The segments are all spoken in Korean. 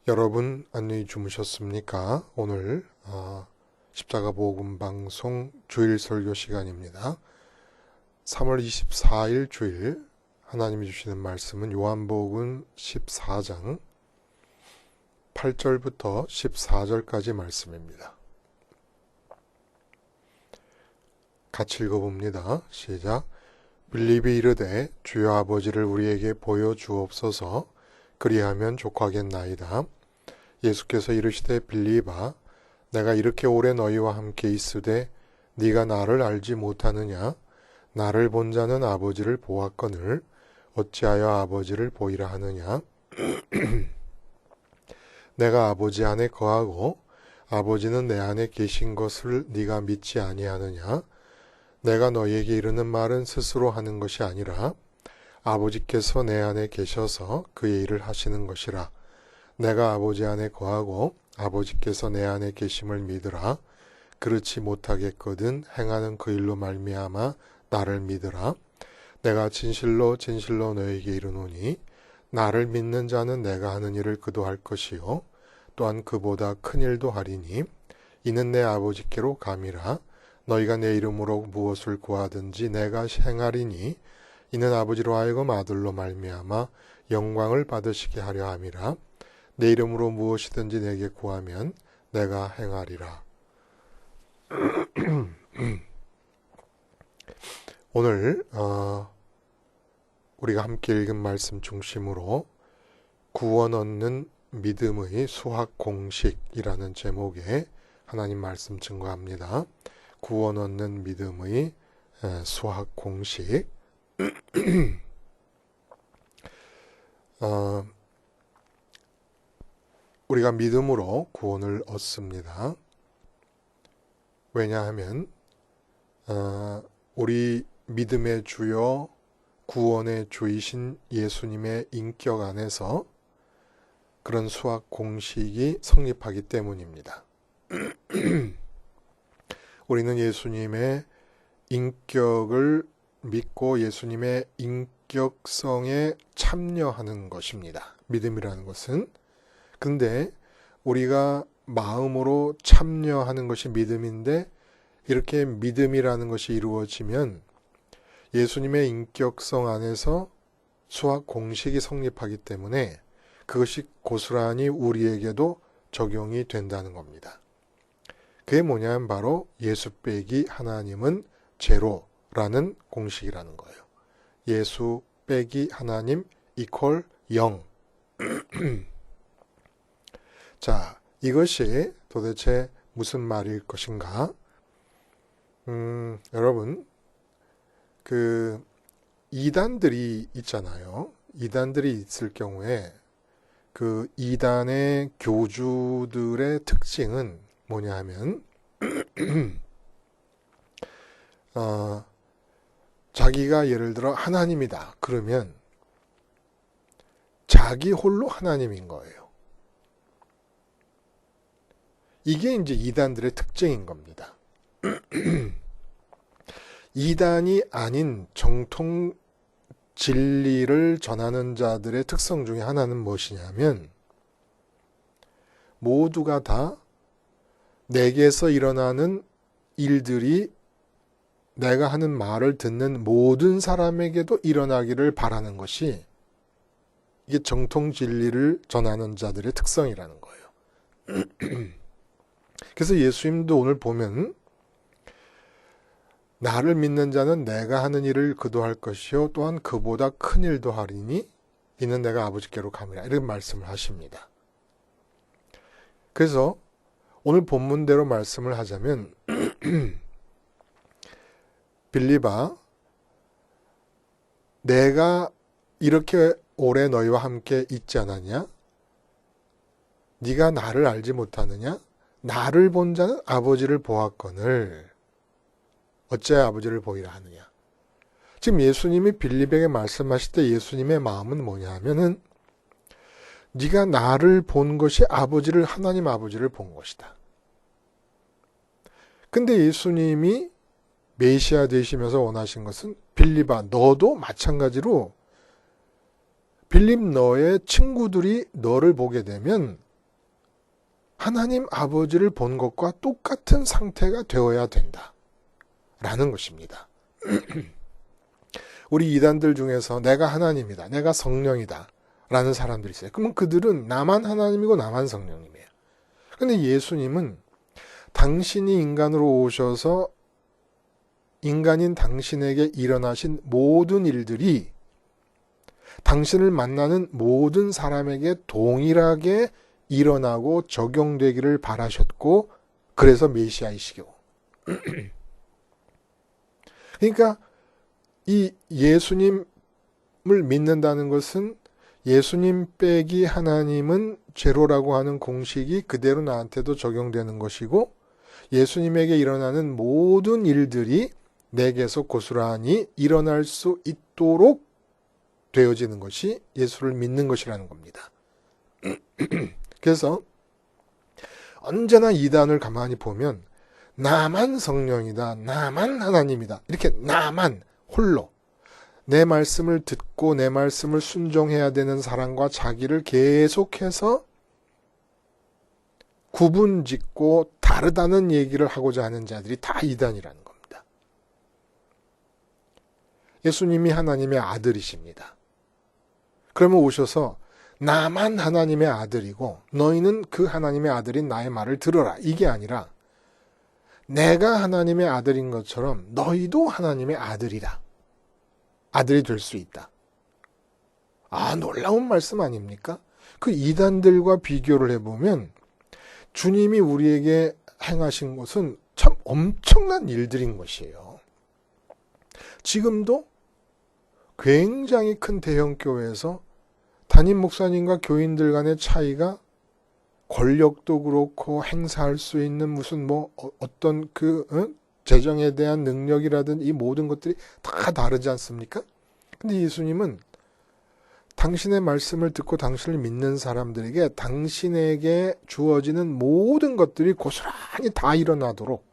여러분 안녕히 주무셨습니까? 오늘 십자가 복음 방송 주일 설교 시간입니다. 3월 24일 주일 하나님이 주시는 말씀은 요한복음 14장 8절부터 14절까지 말씀입니다. 같이 읽어봅니다. 시작. 빌립이 이르되 주여 아버지를 우리에게 보여주옵소서. 그리하면 족하겠나이다. 예수께서 이르시되 빌립아 내가 이렇게 오래 너희와 함께 있으되 네가 나를 알지 못하느냐? 나를 본 자는 아버지를 보았거늘 어찌하여 아버지를 보이라 하느냐? 내가 아버지 안에 거하고 아버지는 내 안에 계신 것을 네가 믿지 아니하느냐? 내가 너희에게 이르는 말은 스스로 하는 것이 아니라 아버지께서 내 안에 계셔서 그의 일을 하시는 것이라. 내가 아버지 안에 거하고 아버지께서 내 안에 계심을 믿으라. 그렇지 못하겠거든 행하는 그 일로 말미암아 나를 믿으라. 내가 진실로 진실로 너에게 이르노니 나를 믿는 자는 내가 하는 일을 그도 할 것이요 또한 그보다 큰 일도 하리니 이는 내 아버지께로 감이라. 너희가 내 이름으로 무엇을 구하든지 내가 행하리니 이는 아버지로 하여금 아들로 말미암아 영광을 받으시게 하려 함이라. 내 이름으로 무엇이든지 내게 구하면 내가 행하리라. 오늘 우리가 함께 읽은 말씀 중심으로 구원 얻는 믿음의 수학 공식이라는 제목의 하나님 말씀 증거합니다. 구원 얻는 믿음의 수학 공식. 우리가 믿음으로 구원을 얻습니다. 왜냐하면 우리 믿음의 주요 구원의 주이신 예수님의 인격 안에서 그런 수학 공식이 성립하기 때문입니다. 우리는 예수님의 인격을 믿고 예수님의 인격성에 참여하는 것입니다. 믿음이라는 것은. 근데 우리가 마음으로 참여하는 것이 믿음인데 이렇게 믿음이라는 것이 이루어지면 예수님의 인격성 안에서 수학 공식이 성립하기 때문에 그것이 고스란히 우리에게도 적용이 된다는 겁니다. 그게 뭐냐면 바로 예수 빼기 하나님은 제로라는 공식이라는 거예요. 예수 빼기 하나님 이퀄 0. 자, 이것이 도대체 무슨 말일 것인가? 여러분, 그 이단들이 있잖아요. 이단들이 있을 경우에 그 이단의 교주들의 특징은 뭐냐 하면 자기가 예를 들어 하나님이다 그러면 자기 홀로 하나님인 거예요. 이게 이제 이단들의 특징인 겁니다. 이단이 아닌 정통 진리를 전하는 자들의 특성 중에 하나는 무엇이냐면 모두가 다 내게서 일어나는 일들이 내가 하는 말을 듣는 모든 사람에게도 일어나기를 바라는 것이 이게 정통 진리를 전하는 자들의 특성이라는 거예요. 그래서 예수님도 오늘 보면 나를 믿는 자는 내가 하는 일을 그도 할 것이요 또한 그보다 큰 일도 하리니 이는 내가 아버지께로 감이라 이런 말씀을 하십니다. 그래서 오늘 본문대로 말씀을 하자면 빌립아 내가 이렇게 오래 너희와 함께 있지 않았냐? 네가 나를 알지 못하느냐? 나를 본 자는 아버지를 보았거늘 어찌하여 아버지를 보이라 하느냐. 지금 예수님이 빌립에게 말씀하실 때 예수님의 마음은 뭐냐 하면은 네가 나를 본 것이 아버지를 하나님 아버지를 본 것이다. 근데 예수님이 메시아 되시면서 원하신 것은 빌립아 너도 마찬가지로 빌립 너의 친구들이 너를 보게 되면 하나님 아버지를 본 것과 똑같은 상태가 되어야 된다. 라는 것입니다. 우리 이단들 중에서 내가 하나님이다, 내가 성령이다 라는 사람들이 있어요. 그러면 그들은 나만 하나님이고 나만 성령님이에요. 근데 예수님은 당신이 인간으로 오셔서 인간인 당신에게 일어나신 모든 일들이 당신을 만나는 모든 사람에게 동일하게 일어나고 적용되기를 바라셨고, 그래서 메시아이시고. 그러니까 이 예수님을 믿는다는 것은 예수님 빼기 하나님은 제로라고 하는 공식이 그대로 나한테도 적용되는 것이고, 예수님에게 일어나는 모든 일들이 내게서 고스란히 일어날 수 있도록 되어지는 것이 예수를 믿는 것이라는 겁니다. 그래서 언제나 이단을 가만히 보면 나만 성령이다, 나만 하나님이다, 이렇게 나만 홀로 내 말씀을 듣고 내 말씀을 순종해야 되는 사람과 자기를 계속해서 구분짓고 다르다는 얘기를 하고자 하는 자들이 다 이단이라는 겁니다. 예수님이 하나님의 아들이십니다. 그러면 오셔서 나만 하나님의 아들이고 너희는 그 하나님의 아들인 나의 말을 들어라, 이게 아니라 내가 하나님의 아들인 것처럼 너희도 하나님의 아들이다. 아들이 될 수 있다. 아, 놀라운 말씀 아닙니까? 그 이단들과 비교를 해보면 주님이 우리에게 행하신 것은 참 엄청난 일들인 것이에요. 지금도 굉장히 큰 대형교회에서 담임 목사님과 교인들 간의 차이가 권력도 그렇고 행사할 수 있는 무슨 어떤 재정에 대한 능력이라든 이 모든 것들이 다 다르지 않습니까? 근데 예수님은 당신의 말씀을 듣고 당신을 믿는 사람들에게 당신에게 주어지는 모든 것들이 고스란히 다 일어나도록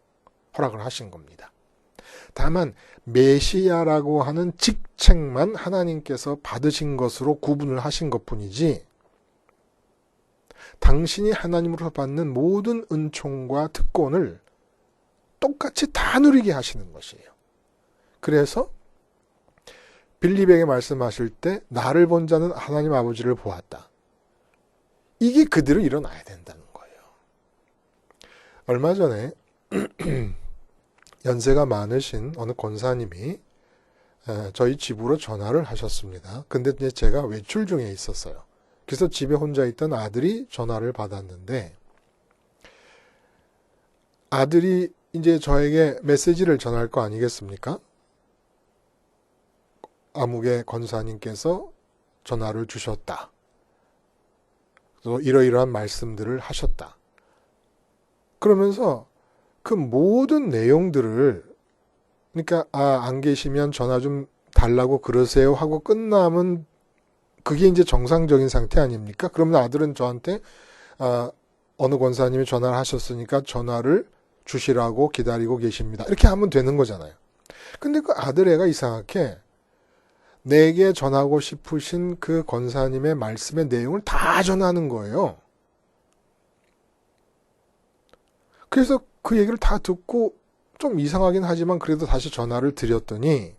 허락을 하신 겁니다. 다만 메시아라고 하는 직책만 하나님께서 받으신 것으로 구분을 하신 것뿐이지 당신이 하나님으로 받는 모든 은총과 특권을 똑같이 다 누리게 하시는 것이에요. 그래서 빌립에게 말씀하실 때 나를 본 자는 하나님 아버지를 보았다. 이게 그대로 일어나야 된다는 거예요. 얼마 전에 연세가 많으신 어느 권사님이 저희 집으로 전화를 하셨습니다. 근데 이제 제가 외출 중에 있었어요. 그래서 집에 혼자 있던 아들이 전화를 받았는데 아들이 이제 저에게 메시지를 전할 거 아니겠습니까? 아무개 권사님께서 전화를 주셨다. 또 이러이러한 말씀들을 하셨다. 그러면서 그 모든 내용들을 그러니까 안 계시면 전화 좀 달라고 그러세요 하고 끝나면 그게 이제 정상적인 상태 아닙니까? 그러면 아들은 저한테 어느 권사님이 전화를 하셨으니까 전화를 주시라고 기다리고 계십니다. 이렇게 하면 되는 거잖아요. 근데 그 아들 애가 이상하게 내게 전하고 싶으신 그 권사님의 말씀의 내용을 다 전하는 거예요. 그래서 그 얘기를 다 듣고 좀 이상하긴 하지만 그래도 다시 전화를 드렸더니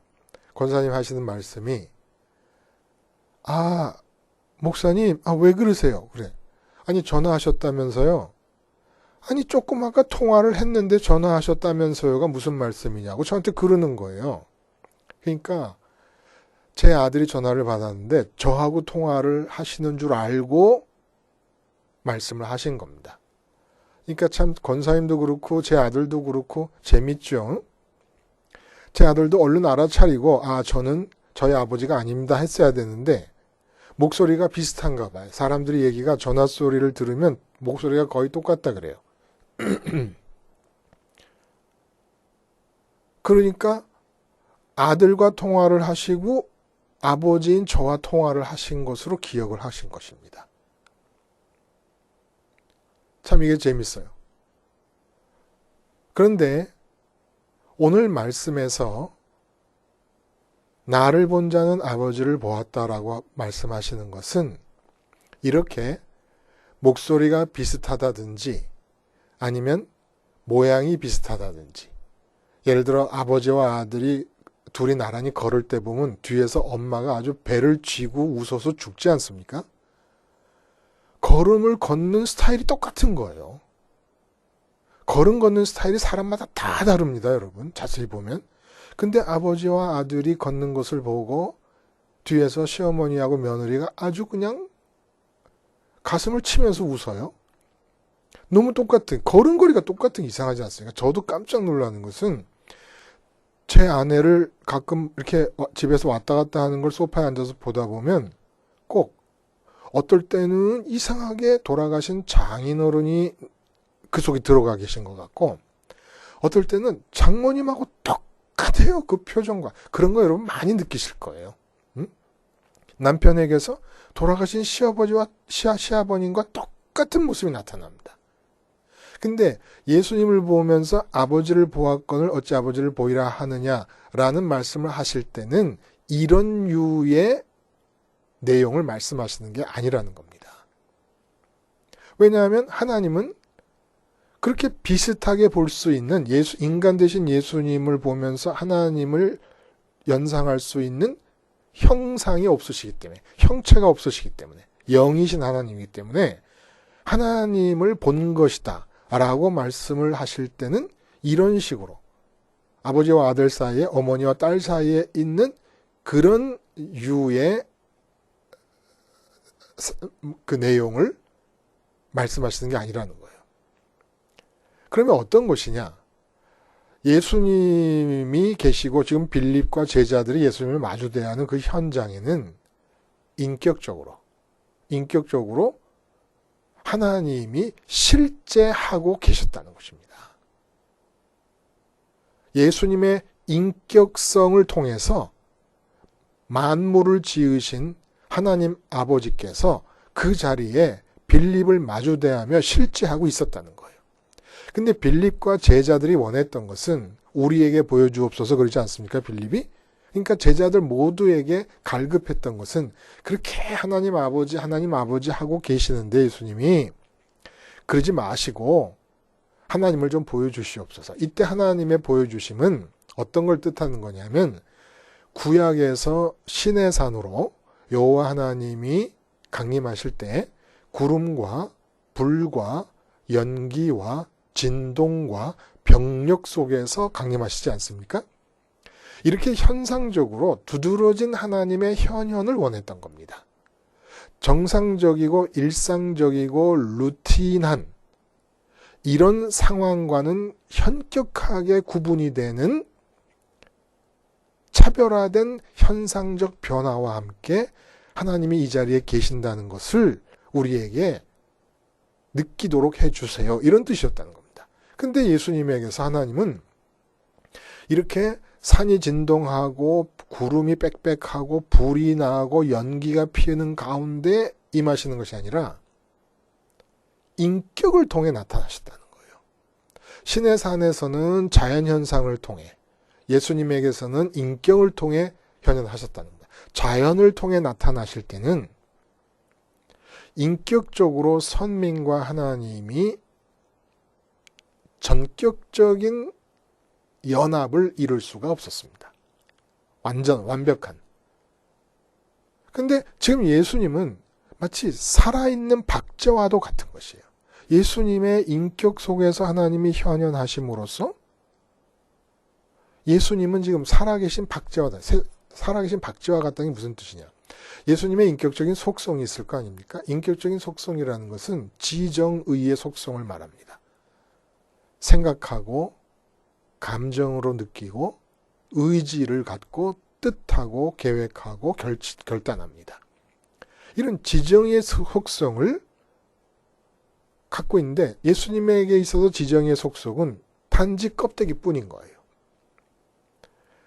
권사님 하시는 말씀이 목사님, 왜 그러세요? 그래. 아니, 전화하셨다면서요? 아니, 조금 아까 통화를 했는데 전화하셨다면서요가 무슨 말씀이냐고 저한테 그러는 거예요. 그러니까 제 아들이 전화를 받았는데 저하고 통화를 하시는 줄 알고 말씀을 하신 겁니다. 그러니까 참 권사님도 그렇고 제 아들도 그렇고 재밌죠. 제 아들도 얼른 알아차리고 저는 저희 아버지가 아닙니다 했어야 되는데 목소리가 비슷한가 봐요. 사람들이 얘기가 전화 소리를 들으면 목소리가 거의 똑같다 그래요. 그러니까 아들과 통화를 하시고 아버지인 저와 통화를 하신 것으로 기억을 하신 것입니다. 참 이게 재밌어요. 그런데 오늘 말씀에서 나를 본 자는 아버지를 보았다라고 말씀하시는 것은 이렇게 목소리가 비슷하다든지 아니면 모양이 비슷하다든지, 예를 들어 아버지와 아들이 둘이 나란히 걸을 때 보면 뒤에서 엄마가 아주 배를 쥐고 웃어서 죽지 않습니까? 걸음을 걷는 스타일이 똑같은 거예요. 걸음 걷는 스타일이 사람마다 다 다릅니다, 여러분. 자세히 보면. 근데 아버지와 아들이 걷는 것을 보고 뒤에서 시어머니하고 며느리가 아주 그냥 가슴을 치면서 웃어요. 너무 똑같은, 걸음걸이가 똑같은 게 이상하지 않습니까? 저도 깜짝 놀라는 것은 제 아내를 가끔 이렇게 집에서 왔다 갔다 하는 걸 소파에 앉아서 보다 보면 꼭 어떨 때는 이상하게 돌아가신 장인어른이 그 속에 들어가 계신 것 같고, 어떨 때는 장모님하고 똑같아요. 그 표정과. 그런 거 여러분 많이 느끼실 거예요. 응? 남편에게서 돌아가신 시아버지와 시아버님과 똑같은 모습이 나타납니다. 근데 예수님을 보면서 아버지를 보았거늘 어찌 아버지를 보이라 하느냐라는 말씀을 하실 때는 이런 류의 내용을 말씀하시는 게 아니라는 겁니다. 왜냐하면 하나님은 그렇게 비슷하게 볼 수 있는 인간 되신 예수님을 보면서 하나님을 연상할 수 있는 형상이 없으시기 때문에, 형체가 없으시기 때문에, 영이신 하나님이기 때문에 하나님을 본 것이다 라고 말씀을 하실 때는 이런 식으로 아버지와 아들 사이에, 어머니와 딸 사이에 있는 그런 유의 그 내용을 말씀하시는 게 아니라는 거예요. 그러면 어떤 것이냐? 예수님이 계시고 지금 빌립과 제자들이 예수님을 마주대하는 그 현장에는 인격적으로 하나님이 실제하고 계셨다는 것입니다. 예수님의 인격성을 통해서 만물을 지으신 하나님 아버지께서 그 자리에 빌립을 마주대하며 실제하고 있었다는 거예요. 근데 빌립과 제자들이 원했던 것은 우리에게 보여주옵소서 그러지 않습니까? 빌립이? 그러니까 제자들 모두에게 갈급했던 것은 그렇게 하나님 아버지 하고 계시는데 예수님이 그러지 마시고 하나님을 좀 보여주시옵소서. 이때 하나님의 보여주심은 어떤 걸 뜻하는 거냐면 구약에서 신의 산으로 여호와 하나님이 강림하실 때 구름과 불과 연기와 진동과 병력 속에서 강림하시지 않습니까? 이렇게 현상적으로 두드러진 하나님의 현현을 원했던 겁니다. 정상적이고 일상적이고 루틴한 이런 상황과는 현격하게 구분이 되는 차별화된 현상적 변화와 함께 하나님이 이 자리에 계신다는 것을 우리에게 느끼도록 해주세요. 이런 뜻이었다는 겁니다. 근데 예수님에게서 하나님은 이렇게 산이 진동하고 구름이 빽빽하고 불이 나고 연기가 피우는 가운데 임하시는 것이 아니라 인격을 통해 나타나셨다는 거예요. 신의 산에서는 자연현상을 통해, 예수님에게서는 인격을 통해 현현하셨다는 겁니다. 자연을 통해 나타나실 때는 인격적으로 선민과 하나님이 전격적인 연합을 이룰 수가 없었습니다. 완벽한. 근데 지금 예수님은 마치 살아있는 박제와도 같은 것이에요. 예수님의 인격 속에서 하나님이 현현하심으로써 예수님은 지금 살아계신 박제와다. 살아계신 박제와 같다는 게 무슨 뜻이냐? 예수님의 인격적인 속성이 있을 거 아닙니까? 인격적인 속성이라는 것은 지정의의 속성을 말합니다. 생각하고 감정으로 느끼고 의지를 갖고 뜻하고 계획하고 결단합니다. 이런 지정의 속성을 갖고 있는데 예수님에게 있어서 지정의 속성은 단지 껍데기뿐인 거예요.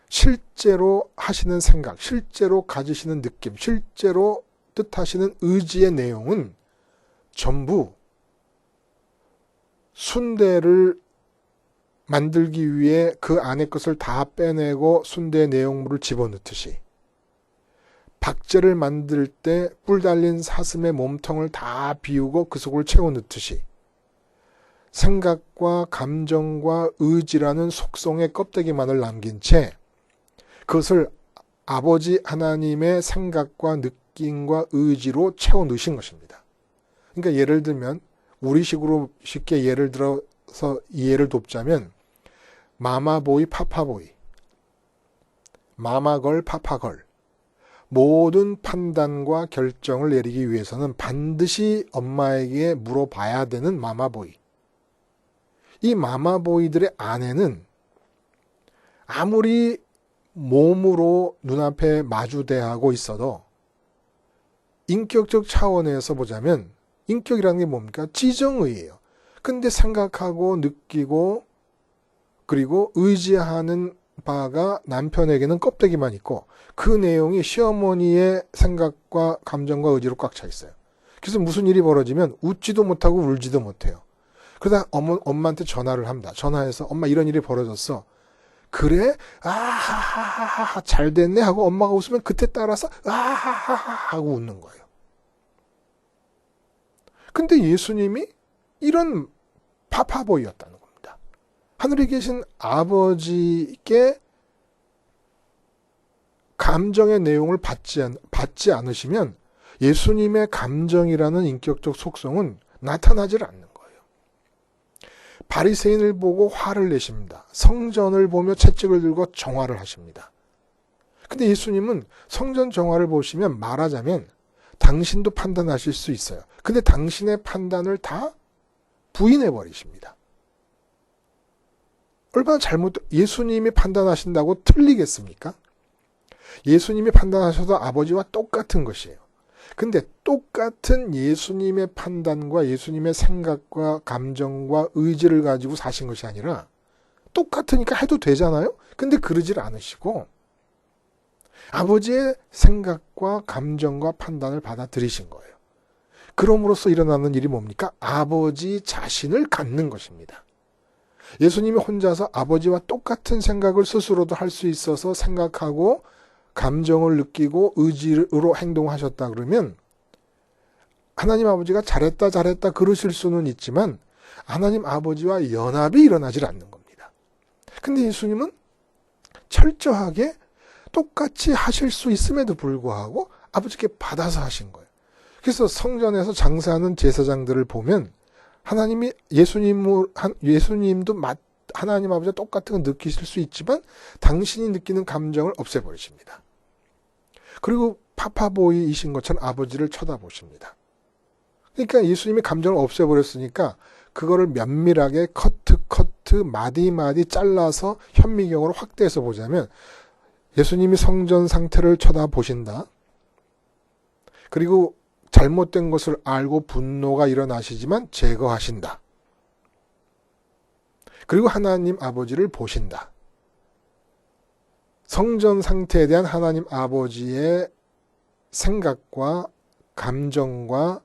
실제로 하시는 생각, 실제로 가지시는 느낌, 실제로 뜻하시는 의지의 내용은 전부 순대를 만들기 위해 그 안에 것을 다 빼내고 순대 내용물을 집어넣듯이 박제를 만들 때 뿔 달린 사슴의 몸통을 다 비우고 그 속을 채워 넣듯이 생각과 감정과 의지라는 속성의 껍데기만을 남긴 채 그것을 아버지 하나님의 생각과 느낌과 의지로 채워 넣으신 것입니다. 그러니까 예를 들면 우리식으로 쉽게 예를 들어서 이해를 돕자면 마마보이, 파파보이, 마마걸, 파파걸 모든 판단과 결정을 내리기 위해서는 반드시 엄마에게 물어봐야 되는 마마보이. 이 마마보이들의 아내는 아무리 몸으로 눈앞에 마주대하고 있어도 인격적 차원에서 보자면 인격이라는 게 뭡니까? 지정의예요. 근데 생각하고 느끼고 그리고 의지하는 바가 남편에게는 껍데기만 있고 그 내용이 시어머니의 생각과 감정과 의지로 꽉 차 있어요. 그래서 무슨 일이 벌어지면 웃지도 못하고 울지도 못해요. 그러다 엄마한테 전화를 합니다. 전화해서 엄마 이런 일이 벌어졌어. 그래? 아하하하하 잘 됐네 하고 엄마가 웃으면 그때 따라서 아하하하 하고 웃는 거예요. 근데 예수님이 이런 파파보이였다는 겁니다. 하늘에 계신 아버지께 감정의 내용을 받지 않으시면 예수님의 감정이라는 인격적 속성은 나타나질 않는 거예요. 바리새인을 보고 화를 내십니다. 성전을 보며 채찍을 들고 정화를 하십니다. 근데 예수님은 성전 정화를 보시면 말하자면 당신도 판단하실 수 있어요. 근데 당신의 판단을 다 부인해 버리십니다. 얼마나 예수님이 판단하신다고 틀리겠습니까? 예수님이 판단하셔도 아버지와 똑같은 것이에요. 근데 똑같은 예수님의 판단과 예수님의 생각과 감정과 의지를 가지고 사신 것이 아니라 똑같으니까 해도 되잖아요? 근데 그러질 않으시고 아버지의 생각과 감정과 판단을 받아들이신 거예요. 그럼으로써 일어나는 일이 뭡니까? 아버지 자신을 갖는 것입니다. 예수님이 혼자서 아버지와 똑같은 생각을 스스로도 할 수 있어서 생각하고 감정을 느끼고 의지로 행동하셨다 그러면 하나님 아버지가 잘했다 그러실 수는 있지만 하나님 아버지와 연합이 일어나질 않는 겁니다. 근데 예수님은 철저하게 똑같이 하실 수 있음에도 불구하고 아버지께 받아서 하신 거예요. 그래서 성전에서 장사하는 제사장들을 보면 예수님도 하나님 아버지와 똑같은 거 느끼실 수 있지만 당신이 느끼는 감정을 없애버리십니다. 그리고 파파보이이신 것처럼 아버지를 쳐다보십니다. 그러니까 예수님이 감정을 없애버렸으니까 그거를 면밀하게 커트 마디 잘라서 현미경으로 확대해서 보자면 예수님이 성전 상태를 쳐다보신다. 그리고 잘못된 것을 알고 분노가 일어나시지만 제거하신다. 그리고 하나님 아버지를 보신다. 성전 상태에 대한 하나님 아버지의 생각과 감정과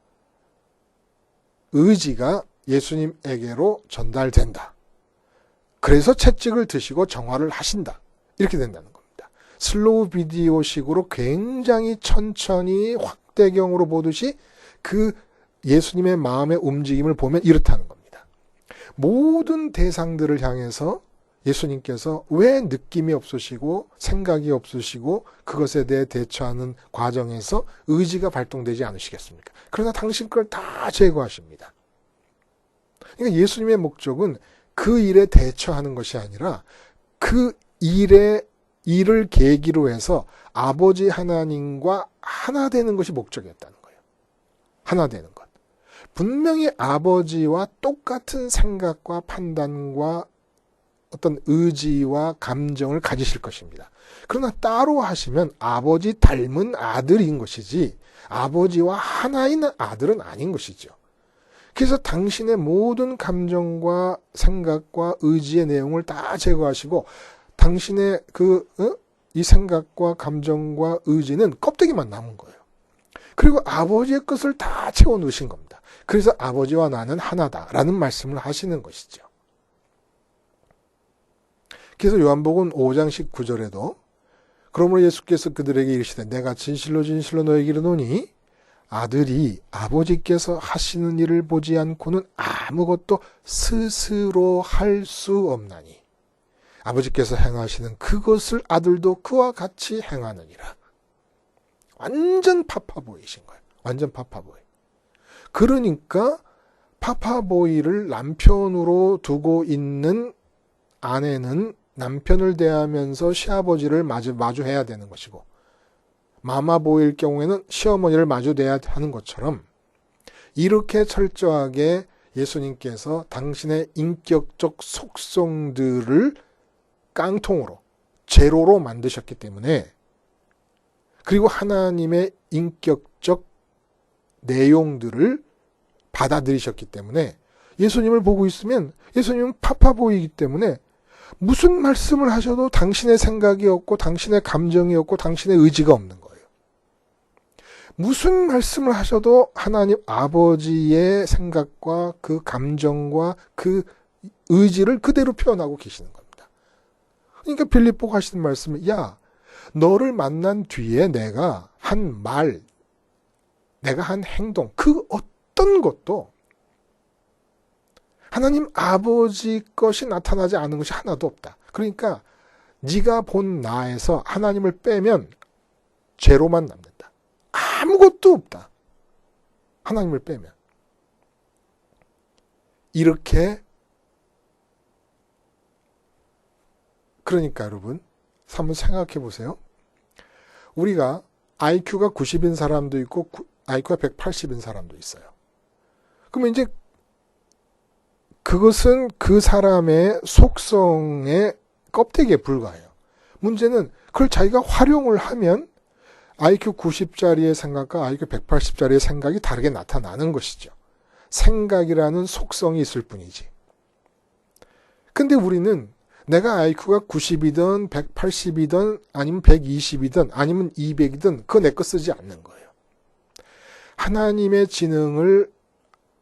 의지가 예수님에게로 전달된다. 그래서 채찍을 드시고 정화를 하신다. 이렇게 된다는 겁니다. 슬로우 비디오식으로 굉장히 천천히 확대경으로 보듯이 그 예수님의 마음의 움직임을 보면 이렇다는 겁니다. 모든 대상들을 향해서 예수님께서 왜 느낌이 없으시고 생각이 없으시고 그것에 대해 대처하는 과정에서 의지가 발동되지 않으시겠습니까? 그러나 당신 걸 다 제거하십니다. 그러니까 예수님의 목적은 그 일에 대처하는 것이 아니라 그 일을 계기로 해서 아버지 하나님과 하나 되는 것이 목적이었다는 거예요. 하나 되는 것. 분명히 아버지와 똑같은 생각과 판단과 어떤 의지와 감정을 가지실 것입니다. 그러나 따로 하시면 아버지 닮은 아들인 것이지 아버지와 하나인 아들은 아닌 것이죠. 그래서 당신의 모든 감정과 생각과 의지의 내용을 다 제거하시고 당신의 이 생각과 감정과 의지는 껍데기만 남은 거예요. 그리고 아버지의 것을 다 채워 넣으신 겁니다. 그래서 아버지와 나는 하나다라는 말씀을 하시는 것이죠. 그래서 요한복음 5장 19절에도 그러므로 예수께서 그들에게 이르시되 내가 진실로 진실로 너에게 이르노니 아들이 아버지께서 하시는 일을 보지 않고는 아무것도 스스로 할 수 없나니 아버지께서 행하시는 그것을 아들도 그와 같이 행하느니라. 완전 파파보이신 거예요. 완전 파파보이. 그러니까 파파보이를 남편으로 두고 있는 아내는 남편을 대하면서 시아버지를 마주해야 되는 것이고, 마마보이일 경우에는 시어머니를 마주대야 하는 것처럼, 이렇게 철저하게 예수님께서 당신의 인격적 속성들을 깡통으로, 제로로 만드셨기 때문에, 그리고 하나님의 인격적 내용들을 받아들이셨기 때문에 예수님을 보고 있으면 예수님은 파파보이이기 때문에 무슨 말씀을 하셔도 당신의 생각이 없고 당신의 감정이 없고 당신의 의지가 없는 거예요. 무슨 말씀을 하셔도 하나님 아버지의 생각과 그 감정과 그 의지를 그대로 표현하고 계시는 겁니다. 그러니까 빌립보가 하시는 말씀은, 야, 너를 만난 뒤에 내가 한 말, 내가 한 행동, 그 어떤 것도 하나님 아버지 것이 나타나지 않은 것이 하나도 없다. 그러니까 네가 본 나에서 하나님을 빼면 제로만 남는다. 아무것도 없다. 하나님을 빼면. 이렇게, 그러니까 여러분 한번 생각해 보세요. 우리가 IQ가 90인 사람도 있고 IQ가 180인 사람도 있어요. 그러면 이제 그것은 그 사람의 속성의 껍데기에 불과해요. 문제는 그걸 자기가 활용을 하면 IQ 90짜리의 생각과 IQ 180짜리의 생각이 다르게 나타나는 것이죠. 생각이라는 속성이 있을 뿐이지. 근데 우리는 내가 IQ가 90이든 180이든 아니면 120이든 아니면 200이든 그거 내 거 쓰지 않는 거예요. 하나님의 지능을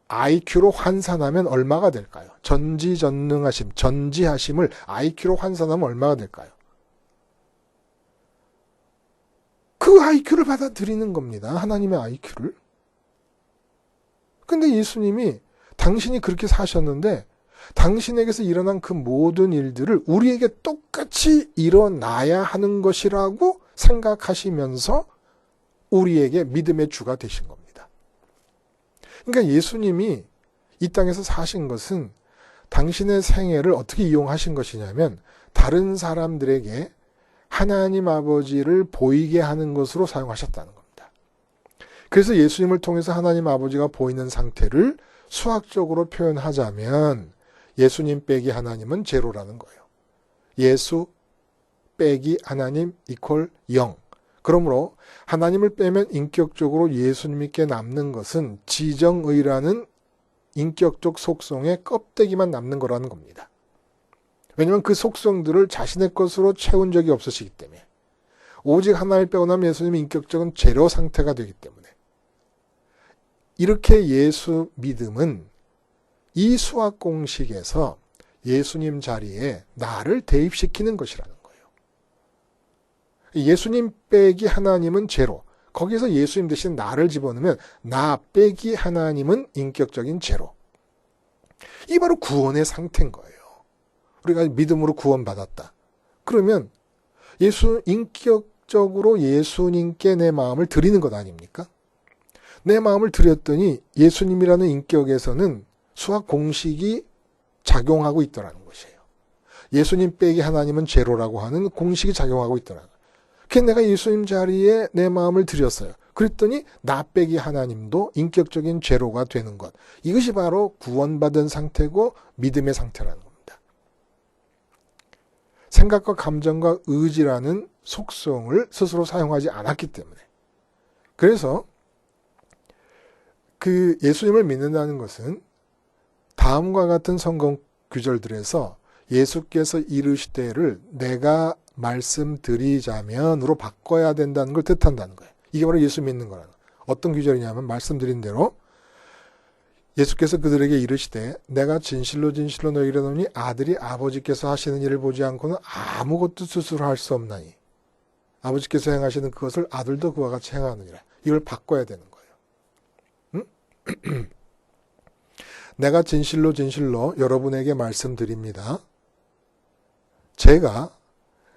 IQ로 환산하면 얼마가 될까요? 전지전능하심, 전지하심을 IQ로 환산하면 얼마가 될까요? 그 IQ를 받아들이는 겁니다. 하나님의 IQ를. 근데 예수님이 당신이 그렇게 사셨는데 당신에게서 일어난 그 모든 일들을 우리에게 똑같이 일어나야 하는 것이라고 생각하시면서 우리에게 믿음의 주가 되신 겁니다. 그러니까 예수님이 이 땅에서 사신 것은 당신의 생애를 어떻게 이용하신 것이냐면 다른 사람들에게 하나님 아버지를 보이게 하는 것으로 사용하셨다는 겁니다. 그래서 예수님을 통해서 하나님 아버지가 보이는 상태를 수학적으로 표현하자면 예수님 빼기 하나님은 제로라는 거예요. 예수 빼기 하나님 이퀄 0. 그러므로 하나님을 빼면 인격적으로 예수님께 남는 것은 지정의라는 인격적 속성의 껍데기만 남는 거라는 겁니다. 왜냐하면 그 속성들을 자신의 것으로 채운 적이 없으시기 때문에. 오직 하나님을 빼고 나면 예수님의 인격적인 제로 상태가 되기 때문에. 이렇게 예수 믿음은 이 수학 공식에서 예수님 자리에 나를 대입시키는 것이라는 거예요. 예수님 빼기 하나님은 제로. 거기서 예수님 대신 나를 집어넣으면 나 빼기 하나님은 인격적인 제로. 이 바로 구원의 상태인 거예요. 우리가 믿음으로 구원받았다. 그러면 인격적으로 예수님께 내 마음을 드리는 것 아닙니까? 내 마음을 드렸더니 예수님이라는 인격에서는 수학 공식이 작용하고 있더라는 것이에요. 예수님 빼기 하나님은 제로라고 하는 공식이 작용하고 있더라는 거예요. 그래서 내가 예수님 자리에 내 마음을 드렸어요. 그랬더니 나 빼기 하나님도 인격적인 제로가 되는 것. 이것이 바로 구원받은 상태고 믿음의 상태라는 겁니다. 생각과 감정과 의지라는 속성을 스스로 사용하지 않았기 때문에. 그래서 그 예수님을 믿는다는 것은 다음과 같은 성경 구절들에서 예수께서 이르시되를 내가 말씀드리자면으로 바꿔야 된다는 걸 뜻한다는 거예요. 이게 바로 예수 믿는 거라는 거예요. 어떤 구절이냐면 말씀드린 대로 예수께서 그들에게 이르시되 내가 진실로 진실로 너희에게 이르노니 아들이 아버지께서 하시는 일을 보지 않고는 아무것도 스스로 할 수 없나니 아버지께서 행하시는 그것을 아들도 그와 같이 행하느니라. 이걸 바꿔야 되는 거예요. 응? 내가 진실로 진실로 여러분에게 말씀드립니다. 제가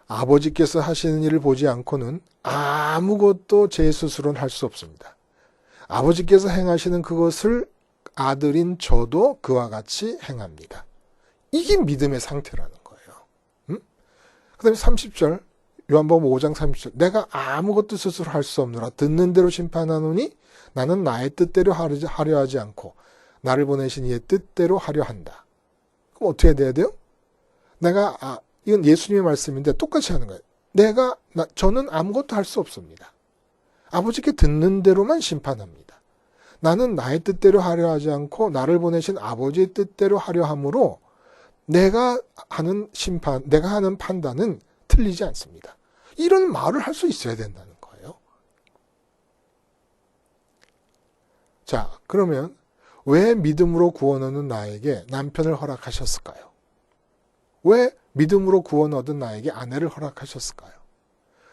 아버지께서 하시는 일을 보지 않고는 아무것도 제 스스로는 할 수 없습니다. 아버지께서 행하시는 그것을 아들인 저도 그와 같이 행합니다. 이게 믿음의 상태라는 거예요. 응? 그 다음에 30절 요한복음 5장 30절 내가 아무것도 스스로 할 수 없노라. 듣는 대로 심판하노니 나는 나의 뜻대로 하려 하지 않고 나를 보내신 이의 뜻대로 하려 한다. 그럼 어떻게 돼야 돼요? 이건 예수님의 말씀인데 똑같이 하는 거예요. 저는 아무것도 할 수 없습니다. 아버지께 듣는 대로만 심판합니다. 나는 나의 뜻대로 하려 하지 않고 나를 보내신 아버지의 뜻대로 하려 함으로 내가 하는 판단은 틀리지 않습니다. 이런 말을 할 수 있어야 된다는 거예요. 자, 그러면 왜 믿음으로 구원 얻는 나에게 남편을 허락하셨을까요? 왜 믿음으로 구원 얻은 나에게 아내를 허락하셨을까요?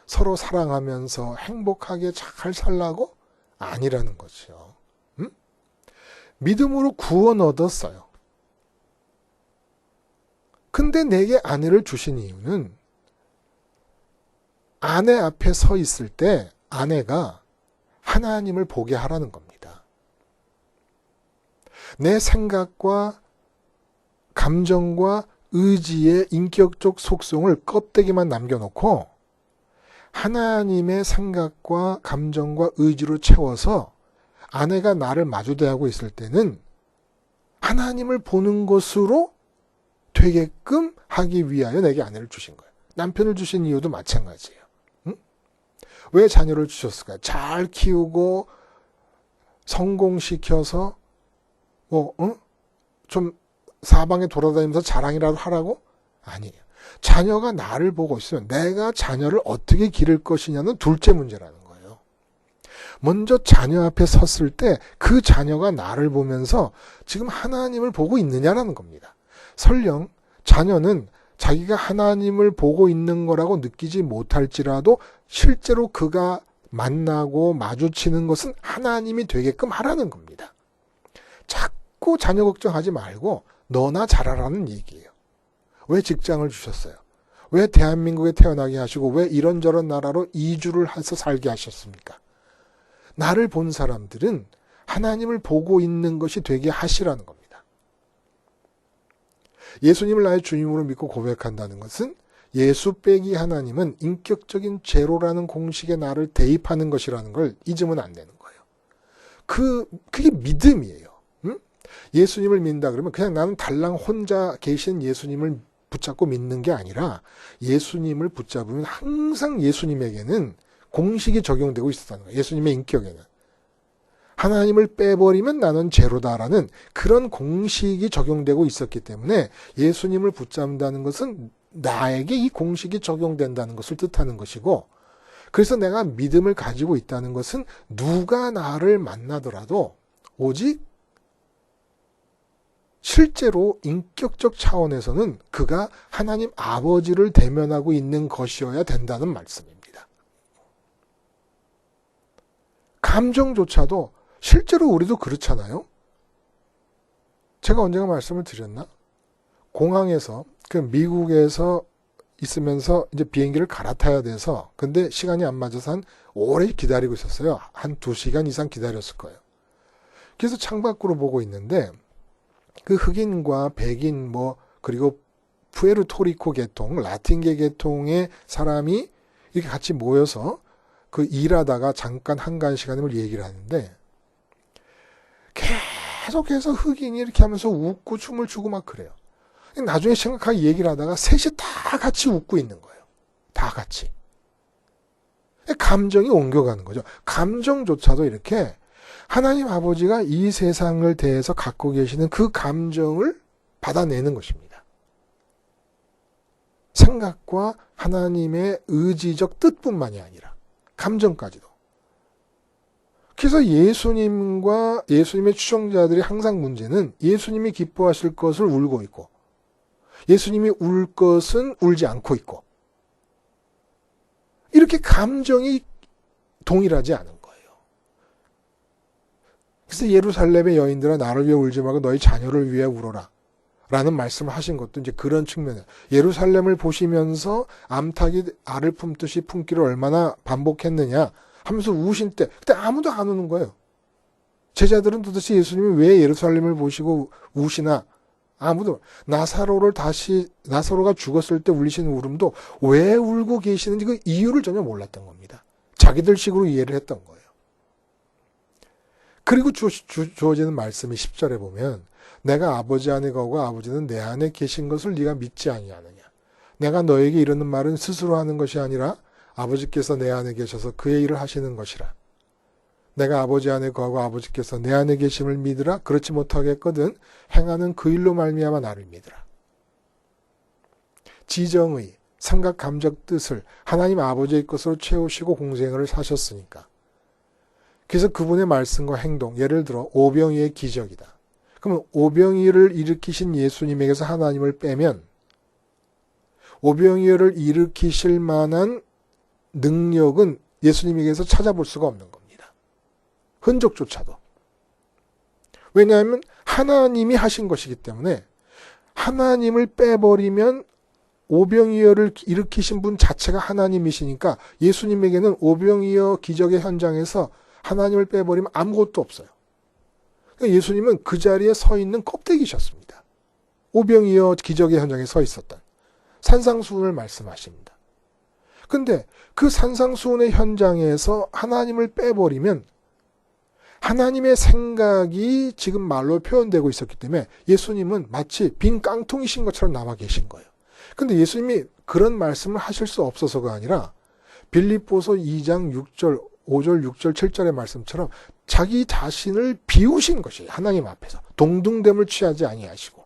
서로 사랑하면서 행복하게 잘 살라고? 아니라는 거죠. 믿음으로 구원 얻었어요. 근데 내게 아내를 주신 이유는 아내 앞에 서 있을 때 아내가 하나님을 보게 하라는 겁니다. 내 생각과 감정과 의지의 인격적 속성을 껍데기만 남겨놓고 하나님의 생각과 감정과 의지로 채워서 아내가 나를 마주대하고 있을 때는 하나님을 보는 것으로 되게끔 하기 위하여 내게 아내를 주신 거예요. 남편을 주신 이유도 마찬가지예요. 응? 왜 자녀를 주셨을까요? 잘 키우고 성공시켜서 좀 사방에 돌아다니면서 자랑이라도 하라고? 아니에요. 자녀가 나를 보고 있으면 내가 자녀를 어떻게 기를 것이냐는 둘째 문제라는 거예요. 먼저 자녀 앞에 섰을 때 그 자녀가 나를 보면서 지금 하나님을 보고 있느냐라는 겁니다. 설령 자녀는 자기가 하나님을 보고 있는 거라고 느끼지 못할지라도 실제로 그가 만나고 마주치는 것은 하나님이 되게끔 하라는 겁니다. 자꾸 자녀 걱정하지 말고 너나 잘하라는 얘기예요. 왜 직장을 주셨어요? 왜 대한민국에 태어나게 하시고 왜 이런저런 나라로 이주를 해서 살게 하셨습니까? 나를 본 사람들은 하나님을 보고 있는 것이 되게 하시라는 겁니다. 예수님을 나의 주님으로 믿고 고백한다는 것은 예수 빼기 하나님은 인격적인 제로라는 공식에 나를 대입하는 것이라는 걸 잊으면 안 되는 거예요. 그게 믿음이에요. 응? 예수님을 믿는다 그러면 그냥 나는 달랑 혼자 계신 예수님을 붙잡고 믿는 게 아니라 예수님을 붙잡으면 항상 예수님에게는 공식이 적용되고 있었다는 거예요. 예수님의 인격에는. 하나님을 빼버리면 나는 제로다라는 그런 공식이 적용되고 있었기 때문에 예수님을 붙잡는다는 것은 나에게 이 공식이 적용된다는 것을 뜻하는 것이고, 그래서 내가 믿음을 가지고 있다는 것은 누가 나를 만나더라도 오직 실제로 인격적 차원에서는 그가 하나님 아버지를 대면하고 있는 것이어야 된다는 말씀입니다. 감정조차도 실제로 우리도 그렇잖아요. 제가 언젠가 말씀을 드렸나? 공항에서 미국에서 있으면서 이제 비행기를 갈아타야 돼서 근데 시간이 안 맞아서 한 오래 기다리고 있었어요. 한 2시간 이상 기다렸을 거예요. 그래서 창밖으로 보고 있는데 그 흑인과 백인 그리고 푸에르토리코 계통, 라틴계 계통의 사람이 이렇게 같이 모여서 그 일하다가 잠깐 한가한 시간을 얘기를 하는데 계속해서 흑인이 이렇게 하면서 웃고 춤을 추고 막 그래요. 나중에 심각하게 얘기를 하다가 셋이 다 같이 웃고 있는 거예요. 다 같이. 감정이 옮겨가는 거죠. 감정조차도 이렇게 하나님 아버지가 이 세상을 대해서 갖고 계시는 그 감정을 받아내는 것입니다. 생각과 하나님의 의지적 뜻뿐만이 아니라 감정까지도. 그래서 예수님과 예수님의 추종자들이 항상 문제는 예수님이 기뻐하실 것을 울고 있고 예수님이 울 것은 울지 않고 있고 이렇게 감정이 동일하지 않은 거예요. 그래서 예루살렘의 여인들아 나를 위해 울지 말고 너희 자녀를 위해 울어라 라는 말씀을 하신 것도 이제 그런 측면이에요. 예루살렘을 보시면서 암탉이 알을 품듯이 품기를 얼마나 반복했느냐 하면서 우신 때 그때 아무도 안 우는 거예요. 제자들은 도대체 예수님이 왜 예루살렘을 보시고 우시나 아무도 나사로가 죽었을 때 울리시는 울음도 왜 울고 계시는지 그 이유를 전혀 몰랐던 겁니다. 자기들 식으로 이해를 했던 거예요. 그리고 주어지는 말씀이 10절에 보면 내가 아버지 안에 거하고 아버지는 내 안에 계신 것을 네가 믿지 아니하느냐. 내가 너에게 이르는 말은 스스로 하는 것이 아니라 아버지께서 내 안에 계셔서 그의 일을 하시는 것이라. 내가 아버지 안에 거하고 아버지께서 내 안에 계심을 믿으라. 그렇지 못하겠거든 행하는 그 일로 말미암아 나를 믿으라. 지정의, 생각, 감정, 뜻을 하나님 아버지의 것으로 채우시고 공생을 사셨으니까. 그래서 그분의 말씀과 행동, 예를 들어 오병이의 기적이다. 그러면 오병이를 일으키신 예수님에게서 하나님을 빼면 오병이를 일으키실 만한 능력은 예수님에게서 찾아볼 수가 없는 겁니다. 흔적조차도. 왜냐하면 하나님이 하신 것이기 때문에 하나님을 빼버리면 오병이어를 일으키신 분 자체가 하나님이시니까 예수님에게는 오병이어 기적의 현장에서 하나님을 빼버리면 아무것도 없어요. 그러니까 예수님은 그 자리에 서 있는 껍데기셨습니다. 오병이어 기적의 현장에 서 있었던 산상수훈을 말씀하십니다. 근데 그 산상수훈의 현장에서 하나님을 빼버리면 하나님의 생각이 지금 말로 표현되고 있었기 때문에 예수님은 마치 빈 깡통이신 것처럼 남아 계신 거예요. 근데 예수님이 그런 말씀을 하실 수 없어서가 아니라 빌립보서 2장 6절 5절, 6절, 7절의 말씀처럼 자기 자신을 비우신 것이에요. 하나님 앞에서. 동등됨을 취하지 아니하시고.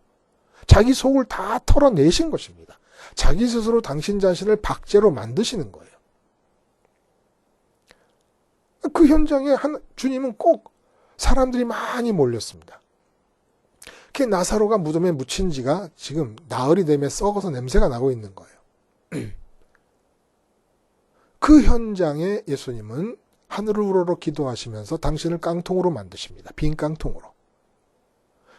자기 속을 다 털어내신 것입니다. 자기 스스로 당신 자신을 박제로 만드시는 거예요. 그 현장에 주님은 꼭 사람들이 많이 몰렸습니다. 그 나사로가 무덤에 묻힌 지가 지금 나흘이 되면 썩어서 냄새가 나고 있는 거예요. 그 현장에 예수님은 하늘을 우러러 기도하시면서 당신을 깡통으로 만드십니다. 빈 깡통으로.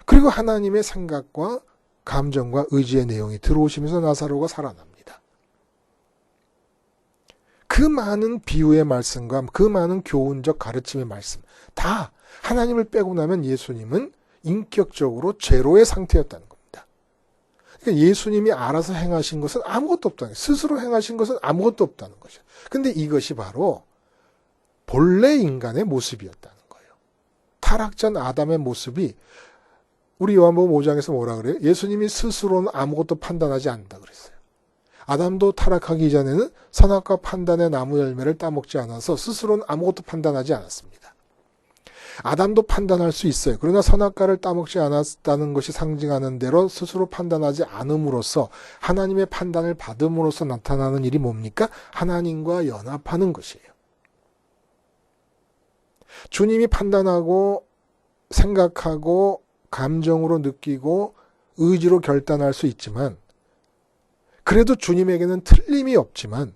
그리고 하나님의 생각과 감정과 의지의 내용이 들어오시면서 나사로가 살아납니다. 그 많은 비유의 말씀과 그 많은 교훈적 가르침의 말씀 다 하나님을 빼고 나면 예수님은 인격적으로 제로의 상태였다는 겁니다. 그러니까 예수님이 알아서 행하신 것은 아무것도 없다는 거예요. 스스로 행하신 것은 아무것도 없다는 것이에요. 근데 이것이 바로 본래 인간의 모습이었다는 거예요. 타락전 아담의 모습이 우리 요한복음 5장에서 뭐라 그래요? 예수님이 스스로는 아무것도 판단하지 않는다 그랬어요. 아담도 타락하기 전에는 선악과 판단의 나무 열매를 따먹지 않아서 스스로는 아무것도 판단하지 않았습니다. 아담도 판단할 수 있어요. 그러나 선악과를 따먹지 않았다는 것이 상징하는 대로 스스로 판단하지 않음으로써 하나님의 판단을 받음으로써 나타나는 일이 뭡니까? 하나님과 연합하는 것이에요. 주님이 판단하고 생각하고 감정으로 느끼고 의지로 결단할 수 있지만 그래도 주님에게는 틀림이 없지만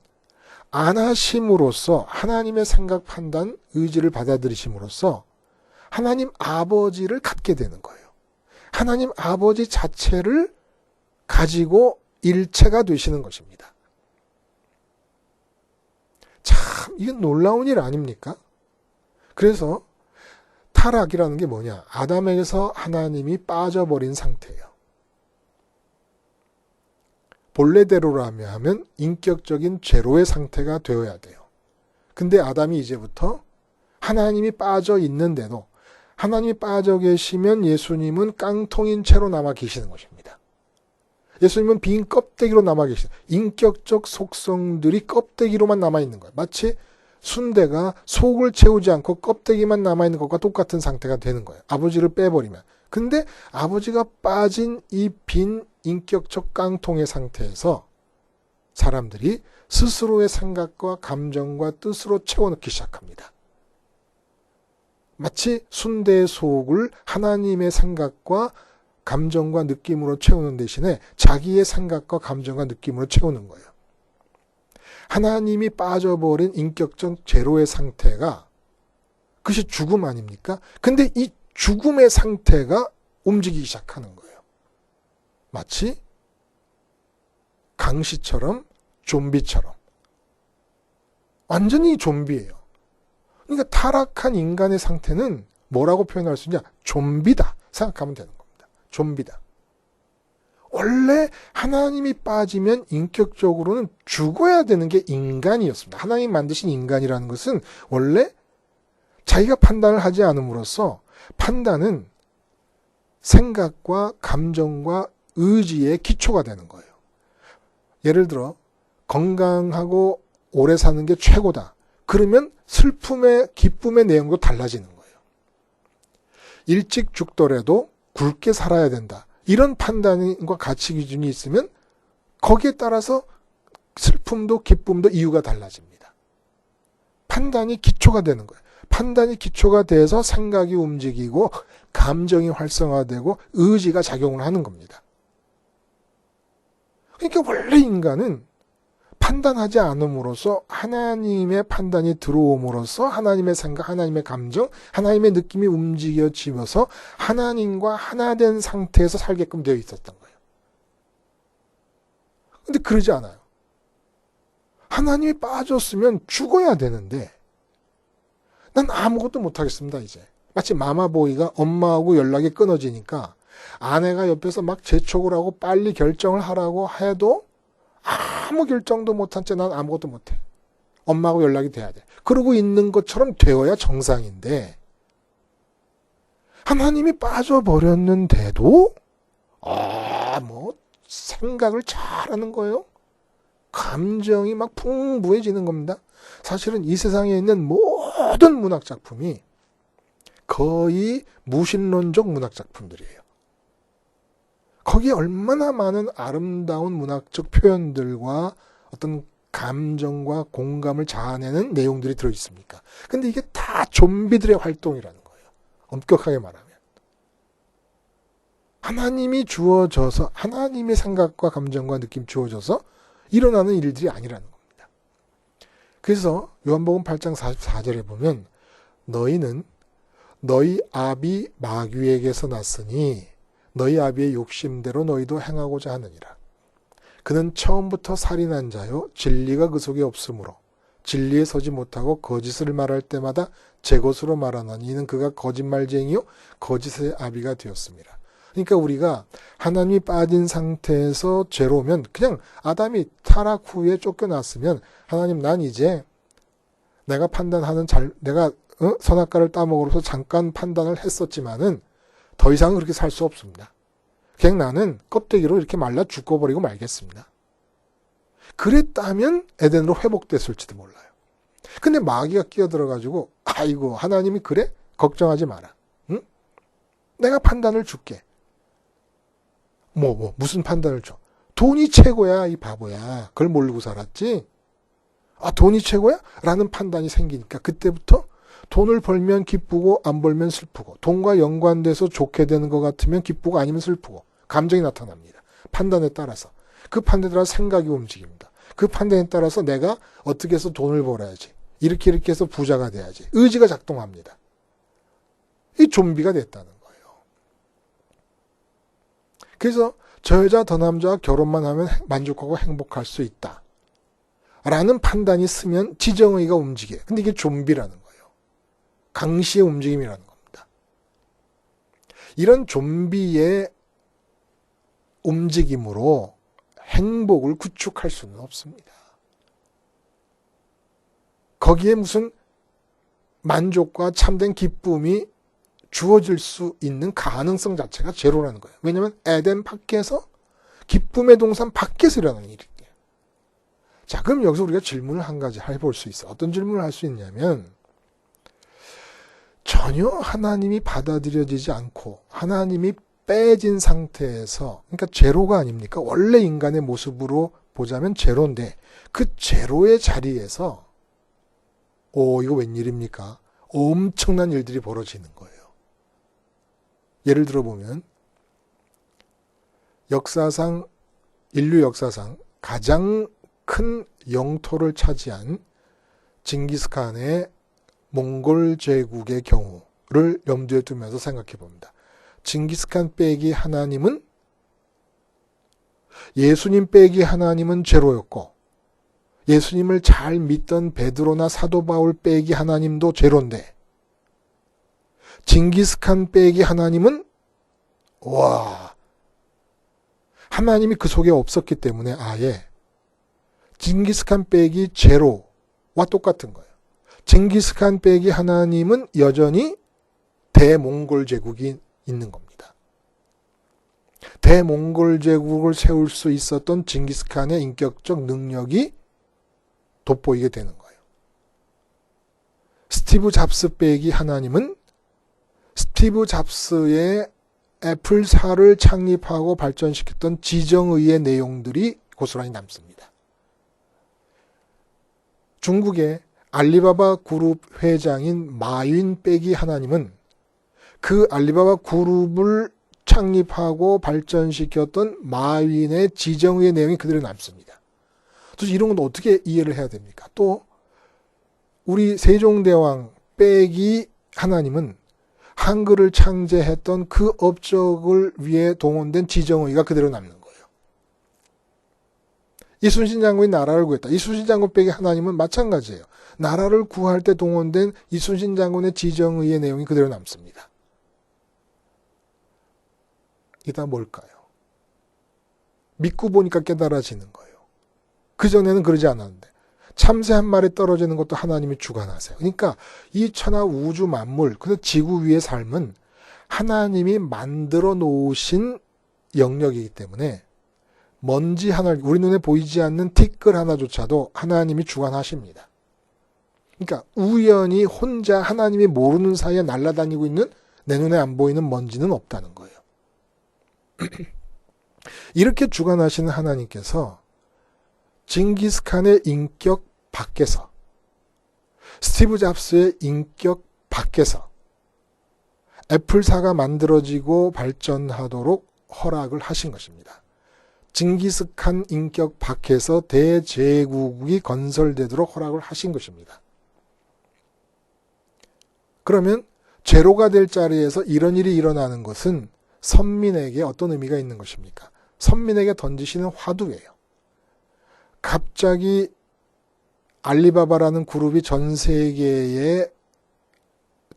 안 하심으로써 하나님의 생각, 판단, 의지를 받아들이심으로써 하나님 아버지를 갖게 되는 거예요. 하나님 아버지 자체를 가지고 일체가 되시는 것입니다. 참 이건 놀라운 일 아닙니까? 그래서 타락이라는 게 뭐냐? 아담에게서 하나님이 빠져버린 상태예요. 본래대로라면 하면 인격적인 제로의 상태가 되어야 돼요. 근데 아담이 이제부터 하나님이 빠져 있는데도 하나님이 빠져 계시면 예수님은 깡통인 채로 남아 계시는 것입니다. 예수님은 빈 껍데기로 남아 계시는 인격적 속성들이 껍데기로만 남아 있는 거예요. 마치 순대가 속을 채우지 않고 껍데기만 남아있는 것과 똑같은 상태가 되는 거예요. 아버지를 빼버리면. 근데 아버지가 빠진 이 빈 인격적 깡통의 상태에서 사람들이 스스로의 생각과 감정과 뜻으로 채워넣기 시작합니다. 마치 순대의 속을 하나님의 생각과 감정과 느낌으로 채우는 대신에 자기의 생각과 감정과 느낌으로 채우는 거예요. 하나님이 빠져버린 인격적 제로의 상태가 그것이 죽음 아닙니까? 근데 이 죽음의 상태가 움직이기 시작하는 거예요. 마치 강시처럼 좀비처럼. 완전히 좀비예요. 그러니까 타락한 인간의 상태는 뭐라고 표현할 수 있냐? 좀비다 생각하면 되는 겁니다. 좀비다. 원래 하나님이 빠지면 인격적으로는 죽어야 되는 게 인간이었습니다. 하나님 만드신 인간이라는 것은 원래 자기가 판단을 하지 않음으로써 판단은 생각과 감정과 의지의 기초가 되는 거예요. 예를 들어 건강하고 오래 사는 게 최고다. 그러면 슬픔의 기쁨의 내용도 달라지는 거예요. 일찍 죽더라도 굵게 살아야 된다. 이런 판단과 가치 기준이 있으면 거기에 따라서 슬픔도 기쁨도 이유가 달라집니다. 판단이 기초가 되는 거예요. 판단이 기초가 돼서 생각이 움직이고 감정이 활성화되고 의지가 작용을 하는 겁니다. 그러니까 원래 인간은 판단하지 않음으로써 하나님의 판단이 들어옴으로써 하나님의 생각, 하나님의 감정, 하나님의 느낌이 움직여지면서 하나님과 하나 된 상태에서 살게끔 되어 있었던 거예요. 근데 그러지 않아요. 하나님이 빠졌으면 죽어야 되는데 난 아무것도 못하겠습니다, 이제. 마치 마마보이가 엄마하고 연락이 끊어지니까 아내가 옆에서 막 재촉을 하고 빨리 결정을 하라고 해도 아무 결정도 못한 채 난 아무것도 못해. 엄마하고 연락이 돼야 돼. 그러고 있는 것처럼 되어야 정상인데 하나님이 빠져버렸는데도 생각을 잘하는 거예요. 감정이 막 풍부해지는 겁니다. 사실은 이 세상에 있는 모든 문학 작품이 거의 무신론적 문학 작품들이에요. 거기에 얼마나 많은 아름다운 문학적 표현들과 어떤 감정과 공감을 자아내는 내용들이 들어있습니까? 근데 이게 다 좀비들의 활동이라는 거예요. 엄격하게 말하면. 하나님이 주어져서, 하나님의 생각과 감정과 느낌 주어져서 일어나는 일들이 아니라는 겁니다. 그래서 요한복음 8장 44절에 보면 너희는 너희 아비 마귀에게서 났으니 너희 아비의 욕심대로 너희도 행하고자 하느니라. 그는 처음부터 살인한 자요 진리가 그 속에 없으므로 진리에 서지 못하고 거짓을 말할 때마다 제 것으로 말하나니 이는 그가 거짓말쟁이요 거짓의 아비가 되었습니다. 그러니까 우리가 하나님이 빠진 상태에서 죄로면 그냥 아담이 타락 후에 쫓겨났으면 하나님 난 이제 내가 판단하는 내가 선악과를 따먹으로서 잠깐 판단을 했었지만은 더 이상은 그렇게 살 수 없습니다. 그냥 나는 껍데기로 이렇게 말라 죽어버리고 말겠습니다. 그랬다면 에덴으로 회복됐을지도 몰라요. 근데 마귀가 끼어들어가지고 아이고 하나님이 그래? 걱정하지 마라. 응? 내가 판단을 줄게. 무슨 판단을 줘? 돈이 최고야 이 바보야. 그걸 모르고 살았지? 돈이 최고야? 라는 판단이 생기니까 그때부터 돈을 벌면 기쁘고 안 벌면 슬프고 돈과 연관돼서 좋게 되는 것 같으면 기쁘고 아니면 슬프고 감정이 나타납니다. 판단에 따라서. 그 판단에 따라서 생각이 움직입니다. 그 판단에 따라서 내가 어떻게 해서 돈을 벌어야지. 이렇게 해서 부자가 돼야지. 의지가 작동합니다. 이 좀비가 됐다는 거예요. 그래서 저 여자 저 남자와 결혼만 하면 만족하고 행복할 수 있다. 라는 판단이 쓰면 지정의가 움직여요. 근데 이게 좀비라는 거예요. 강시의 움직임이라는 겁니다. 이런 좀비의 움직임으로 행복을 구축할 수는 없습니다. 거기에 무슨 만족과 참된 기쁨이 주어질 수 있는 가능성 자체가 제로라는 거예요. 왜냐하면 에덴 밖에서 기쁨의 동산 밖에서 일어나는 일이에요. 자, 그럼 여기서 우리가 질문을 한 가지 해볼 수 있어요. 어떤 질문을 할 수 있냐면 전혀 하나님이 받아들여지지 않고 하나님이 빼진 상태에서 그러니까 제로가 아닙니까? 원래 인간의 모습으로 보자면 제로인데 그 제로의 자리에서 이거 웬일입니까? 엄청난 일들이 벌어지는 거예요. 예를 들어보면 인류 역사상 가장 큰 영토를 차지한 징기스칸의 몽골 제국의 경우를 염두에 두면서 생각해 봅니다. 징기스칸 빼기 하나님은 예수님 빼기 하나님은 제로였고 예수님을 잘 믿던 베드로나 사도 바울 빼기 하나님도 제로인데 징기스칸 빼기 하나님은 하나님이 그 속에 없었기 때문에 아예 징기스칸 빼기 제로와 똑같은 거예요. 징기스칸 빼기 하나님은 여전히 대몽골 제국이 있는 겁니다. 대몽골 제국을 세울 수 있었던 징기스칸의 인격적 능력이 돋보이게 되는 거예요. 스티브 잡스 빼기 하나님은 스티브 잡스의 애플사를 창립하고 발전시켰던 지정의의 내용들이 고스란히 남습니다. 중국의 알리바바 그룹 회장인 마윈 빼기 하나님은 그 알리바바 그룹을 창립하고 발전시켰던 마윈의 지정의의 내용이 그대로 남습니다. 도대체 이런 건 어떻게 이해를 해야 됩니까? 또 우리 세종대왕 빼기 하나님은 한글을 창제했던 그 업적을 위해 동원된 지정의가 그대로 남는 거예요. 이순신 장군이 나라를 구했다. 이순신 장군 빼기 하나님은 마찬가지예요. 나라를 구할 때 동원된 이순신 장군의 지정의의 내용이 그대로 남습니다. 이게 다 뭘까요? 믿고 보니까 깨달아지는 거예요. 그전에는 그러지 않았는데 참새 한 마리 떨어지는 것도 하나님이 주관하세요. 그러니까 이 천하 우주 만물, 그 지구 위의 삶은 하나님이 만들어 놓으신 영역이기 때문에 먼지 하나, 우리 눈에 보이지 않는 티끌 하나조차도 하나님이 주관하십니다. 그러니까 우연히 혼자 하나님이 모르는 사이에 날아다니고 있는 내 눈에 안 보이는 먼지는 없다는 거예요. 이렇게 주관하시는 하나님께서 징기스칸의 인격 밖에서, 스티브 잡스의 인격 밖에서 애플사가 만들어지고 발전하도록 허락을 하신 것입니다. 징기스칸 인격 밖에서 대제국이 건설되도록 허락을 하신 것입니다. 그러면 제로가 될 자리에서 이런 일이 일어나는 것은 선민에게 어떤 의미가 있는 것입니까? 선민에게 던지시는 화두예요. 갑자기 알리바바라는 그룹이 전 세계에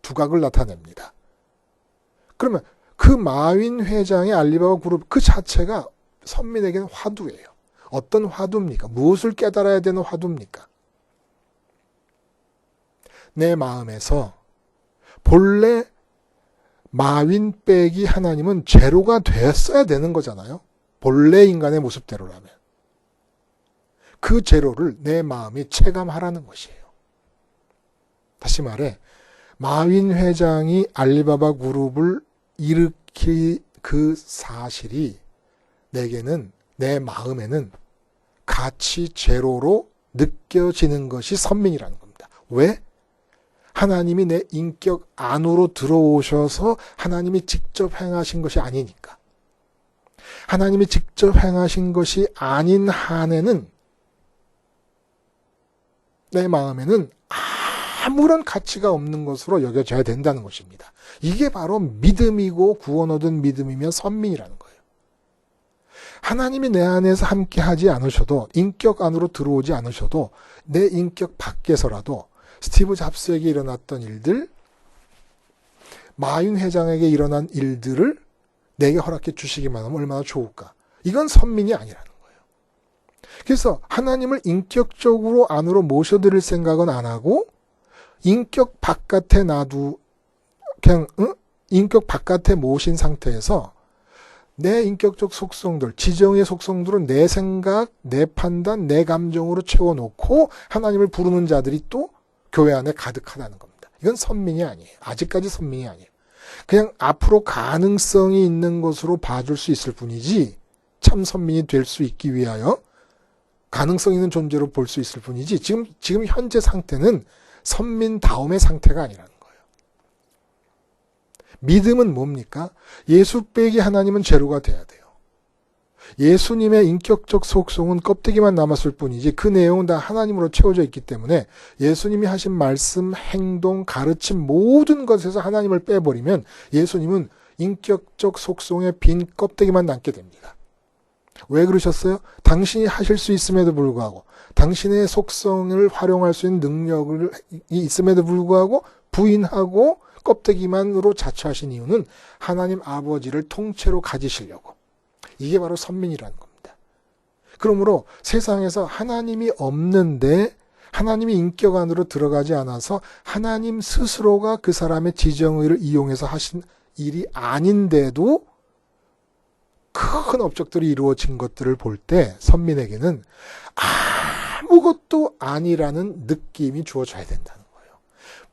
두각을 나타냅니다. 그러면 그 마윈 회장의 알리바바 그룹 그 자체가 선민에게는 화두예요. 어떤 화두입니까? 무엇을 깨달아야 되는 화두입니까? 내 마음에서 본래 마윈 빼기 하나님은 제로가 됐어야 되는 거잖아요. 본래 인간의 모습대로라면. 그 제로를 내 마음이 체감하라는 것이에요. 다시 말해 마윈 회장이 알리바바 그룹을 일으킨 그 사실이 내게는, 내 마음에는 가치 제로로 느껴지는 것이 선민이라는 겁니다. 왜? 하나님이 내 인격 안으로 들어오셔서 하나님이 직접 행하신 것이 아니니까. 하나님이 직접 행하신 것이 아닌 한에는 내 마음에는 아무런 가치가 없는 것으로 여겨져야 된다는 것입니다. 이게 바로 믿음이고 구원 얻은 믿음이며 선민이라는 거예요. 하나님이 내 안에서 함께하지 않으셔도, 인격 안으로 들어오지 않으셔도 내 인격 밖에서라도 스티브 잡스에게 일어났던 일들, 마윈 회장에게 일어난 일들을 내게 허락해 주시기만 하면 얼마나 좋을까. 이건 선민이 아니라는 거예요. 그래서 하나님을 인격적으로 안으로 모셔드릴 생각은 안 하고 인격 바깥에 그냥 인격 바깥에 모신 상태에서 내 인격적 속성들, 지정의 속성들은 내 생각, 내 판단, 내 감정으로 채워놓고 하나님을 부르는 자들이 또 교회 안에 가득하다는 겁니다. 이건 선민이 아니에요. 아직까지 선민이 아니에요. 그냥 앞으로 가능성이 있는 것으로 봐줄 수 있을 뿐이지 참 선민이 될 수 있기 위하여 가능성 있는 존재로 볼 수 있을 뿐이지 지금 현재 상태는 선민다움의 상태가 아니라는 거예요. 믿음은 뭡니까? 예수 빼기 하나님은 제로가 돼야 돼요. 예수님의 인격적 속성은 껍데기만 남았을 뿐이지 그 내용은 다 하나님으로 채워져 있기 때문에 예수님이 하신 말씀, 행동, 가르침 모든 것에서 하나님을 빼버리면 예수님은 인격적 속성의 빈 껍데기만 남게 됩니다. 왜 그러셨어요? 당신이 하실 수 있음에도 불구하고 당신의 속성을 활용할 수 있는 능력이 있음에도 불구하고 부인하고 껍데기만으로 자처하신 이유는 하나님 아버지를 통째로 가지시려고. 이게 바로 선민이라는 겁니다. 그러므로 세상에서 하나님이 없는데 하나님이 인격 안으로 들어가지 않아서 하나님 스스로가 그 사람의 지정의를 이용해서 하신 일이 아닌데도 큰 업적들이 이루어진 것들을 볼 때 선민에게는 아무것도 아니라는 느낌이 주어져야 된다는 거예요.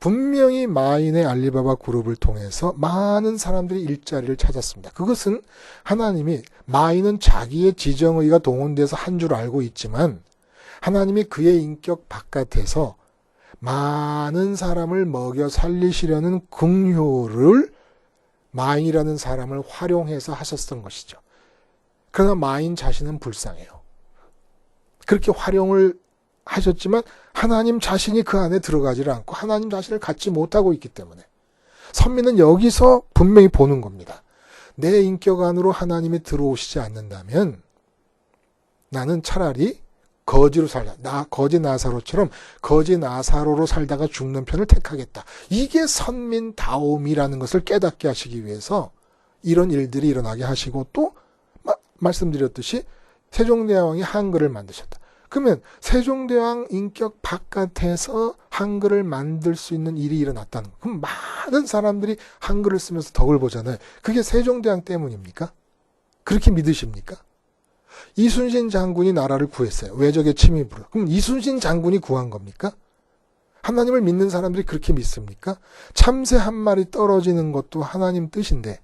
분명히 마인의 알리바바 그룹을 통해서 많은 사람들이 일자리를 찾았습니다. 그것은 하나님이 마인은 자기의 지정의가 동원돼서 한 줄 알고 있지만 하나님이 그의 인격 바깥에서 많은 사람을 먹여 살리시려는 긍휼을 마인이라는 사람을 활용해서 하셨던 것이죠. 그러나 마인 자신은 불쌍해요. 그렇게 활용을 하셨지만 하나님 자신이 그 안에 들어가지를 않고 하나님 자신을 갖지 못하고 있기 때문에 선민은 여기서 분명히 보는 겁니다. 내 인격 안으로 하나님이 들어오시지 않는다면 나는 차라리 거지로 살다. 거지 나사로처럼 거지 나사로로 살다가 죽는 편을 택하겠다. 이게 선민다움이라는 것을 깨닫게 하시기 위해서 이런 일들이 일어나게 하시고 또 말씀드렸듯이 세종대왕이 한글을 만드셨다. 그러면 세종대왕 인격 바깥에서 한글을 만들 수 있는 일이 일어났다는 거. 그럼 많은 사람들이 한글을 쓰면서 덕을 보잖아요. 그게 세종대왕 때문입니까? 그렇게 믿으십니까? 이순신 장군이 나라를 구했어요. 외적의 침입으로. 그럼 이순신 장군이 구한 겁니까? 하나님을 믿는 사람들이 그렇게 믿습니까? 참새 한 마리 떨어지는 것도 하나님 뜻인데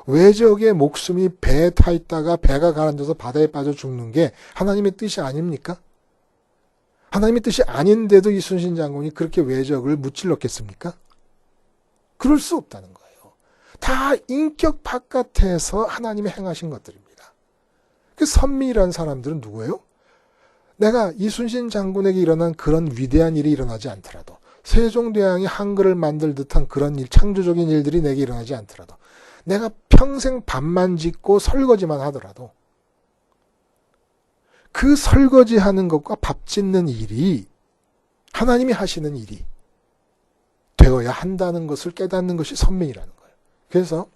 외적의 목숨이 배에 타 있다가 배가 가라앉아서 바다에 빠져 죽는 게 하나님의 뜻이 아닙니까? 하나님의 뜻이 아닌데도 이순신 장군이 그렇게 외적을 무찔렀겠습니까? 그럴 수 없다는 거예요. 다 인격 바깥에서 하나님이 행하신 것들입니다. 그 선민이라는 사람들은 누구예요? 내가 이순신 장군에게 일어난 그런 위대한 일이 일어나지 않더라도 세종대왕이 한글을 만들 듯한 그런 일, 창조적인 일들이 내게 일어나지 않더라도 내가 평생 밥만 짓고 설거지만 하더라도 그 설거지하는 것과 밥 짓는 일이 하나님이 하시는 일이 되어야 한다는 것을 깨닫는 것이 선민이라는 거예요. 그래서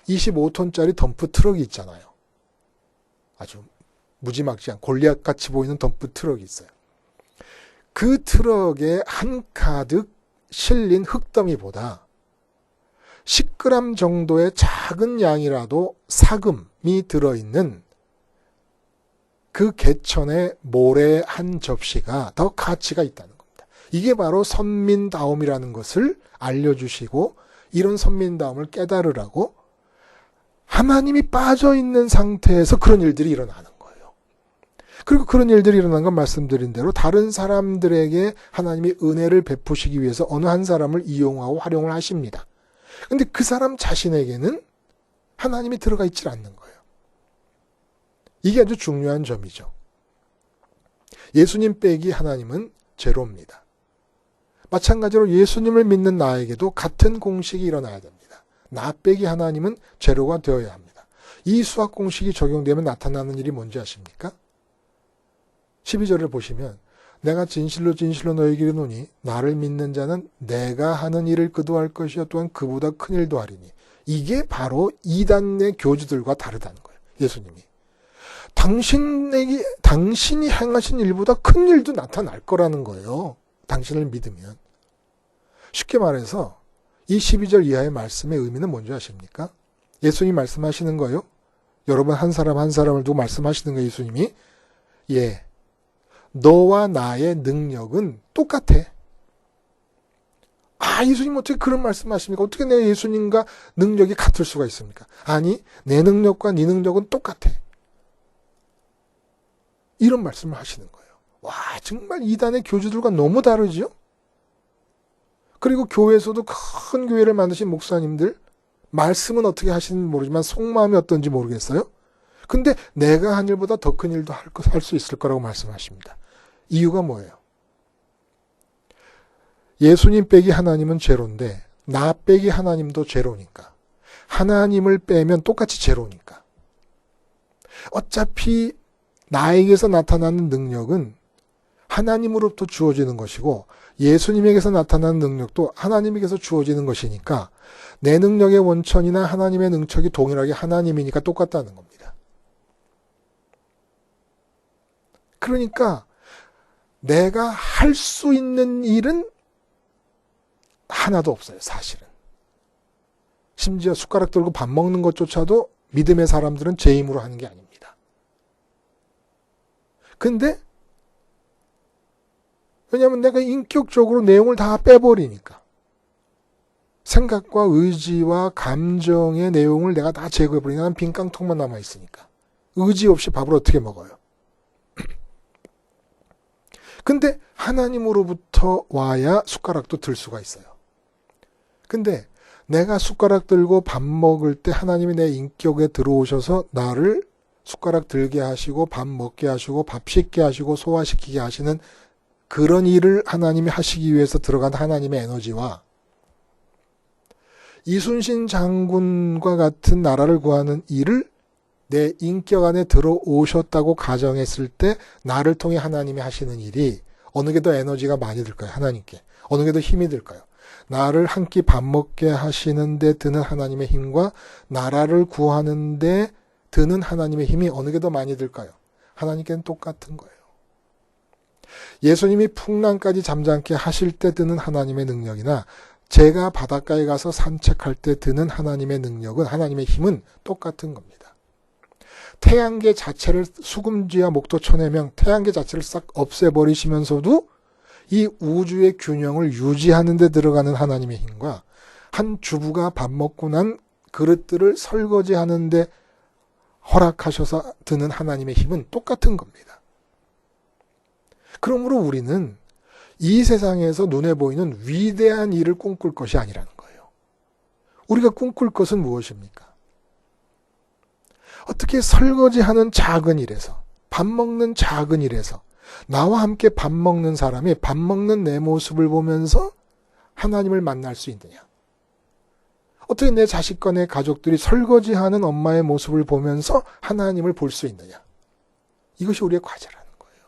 25톤짜리 덤프 트럭이 있잖아요. 아주 무지막지한 골리앗같이 보이는 덤프 트럭이 있어요. 그 트럭에 한가득 실린 흙더미보다 10g 정도의 작은 양이라도 사금이 들어있는 그 개천의 모래 한 접시가 더 가치가 있다는 겁니다. 이게 바로 선민다움이라는 것을 알려주시고 이런 선민다움을 깨달으라고 하나님이 빠져있는 상태에서 그런 일들이 일어나는 거예요. 그리고 그런 일들이 일어난 건 말씀드린 대로 다른 사람들에게 하나님이 은혜를 베푸시기 위해서 어느 한 사람을 이용하고 활용을 하십니다. 근데 그 사람 자신에게는 하나님이 들어가 있질 않는 거예요. 이게 아주 중요한 점이죠. 예수님 빼기 하나님은 제로입니다. 마찬가지로 예수님을 믿는 나에게도 같은 공식이 일어나야 됩니다. 나 빼기 하나님은 제로가 되어야 합니다. 이 수학 공식이 적용되면 나타나는 일이 뭔지 아십니까? 12절을 보시면 내가 진실로 진실로 너희에게 이르노니 나를 믿는 자는 내가 하는 일을 그도 할 것이요 또한 그보다 큰 일도 하리니. 이게 바로 이단의 교주들과 다르다는 거예요. 예수님이. 당신이 행하신 일보다 큰 일도 나타날 거라는 거예요. 당신을 믿으면. 쉽게 말해서 이 12절 이하의 말씀의 의미는 뭔지 아십니까? 예수님이 말씀하시는 거예요. 여러분 한 사람 한 사람을 두고 말씀하시는 거예요. 예수님이. 예. 너와 나의 능력은 똑같아. 예수님 어떻게 그런 말씀하십니까? 어떻게 내 예수님과 능력이 같을 수가 있습니까? 아니, 내 능력과 네 능력은 똑같아. 이런 말씀을 하시는 거예요. 와, 정말 이단의 교주들과 너무 다르죠? 그리고 교회에서도 큰 교회를 만드신 목사님들, 말씀은 어떻게 하시는지 모르지만 속마음이 어떤지 모르겠어요? 근데 내가 한 일보다 더 큰 일도 할 수 있을 거라고 말씀하십니다. 이유가 뭐예요? 예수님 빼기 하나님은 제로인데 나 빼기 하나님도 제로니까. 하나님을 빼면 똑같이 제로니까. 어차피 나에게서 나타나는 능력은 하나님으로부터 주어지는 것이고 예수님에게서 나타나는 능력도 하나님에게서 주어지는 것이니까 내 능력의 원천이나 하나님의 능력이 동일하게 하나님이니까 똑같다는 겁니다. 그러니까 내가 할 수 있는 일은 하나도 없어요, 사실은. 심지어 숟가락 들고 밥 먹는 것조차도 믿음의 사람들은 제 힘으로 하는 게 아닙니다. 근데 왜냐하면 내가 인격적으로 내용을 다 빼버리니까. 생각과 의지와 감정의 내용을 내가 다 제거해버리니까 난 빈 깡통만 남아있으니까. 의지 없이 밥을 어떻게 먹어요? 근데 하나님으로부터 와야 숟가락도 들 수가 있어요. 근데 내가 숟가락 들고 밥 먹을 때 하나님이 내 인격에 들어오셔서 나를 숟가락 들게 하시고 밥 먹게 하시고 밥 씻게 하시고 소화시키게 하시는 그런 일을 하나님이 하시기 위해서 들어간 하나님의 에너지와 이순신 장군과 같은 나라를 구하는 일을 내 인격 안에 들어오셨다고 가정했을 때 나를 통해 하나님이 하시는 일이 어느 게 더 에너지가 많이 들까요? 하나님께. 어느 게 더 힘이 들까요? 나를 한 끼 밥 먹게 하시는데 드는 하나님의 힘과 나라를 구하는데 드는 하나님의 힘이 어느 게 더 많이 들까요? 하나님께는 똑같은 거예요. 예수님이 풍랑까지 잠잠케 하실 때 드는 하나님의 능력이나 제가 바닷가에 가서 산책할 때 드는 하나님의 능력은 하나님의 힘은 똑같은 겁니다. 태양계 자체를 수금지와 목토천해명 태양계 자체를 싹 없애버리시면서도 이 우주의 균형을 유지하는 데 들어가는 하나님의 힘과 한 주부가 밥 먹고 난 그릇들을 설거지하는 데 허락하셔서 드는 하나님의 힘은 똑같은 겁니다. 그러므로 우리는 이 세상에서 눈에 보이는 위대한 일을 꿈꿀 것이 아니라는 거예요. 우리가 꿈꿀 것은 무엇입니까? 어떻게 설거지하는 작은 일에서, 밥 먹는 작은 일에서 나와 함께 밥 먹는 사람이 밥 먹는 내 모습을 보면서 하나님을 만날 수 있느냐? 어떻게 내 자식과 내 가족들이 설거지하는 엄마의 모습을 보면서 하나님을 볼 수 있느냐? 이것이 우리의 과제라는 거예요.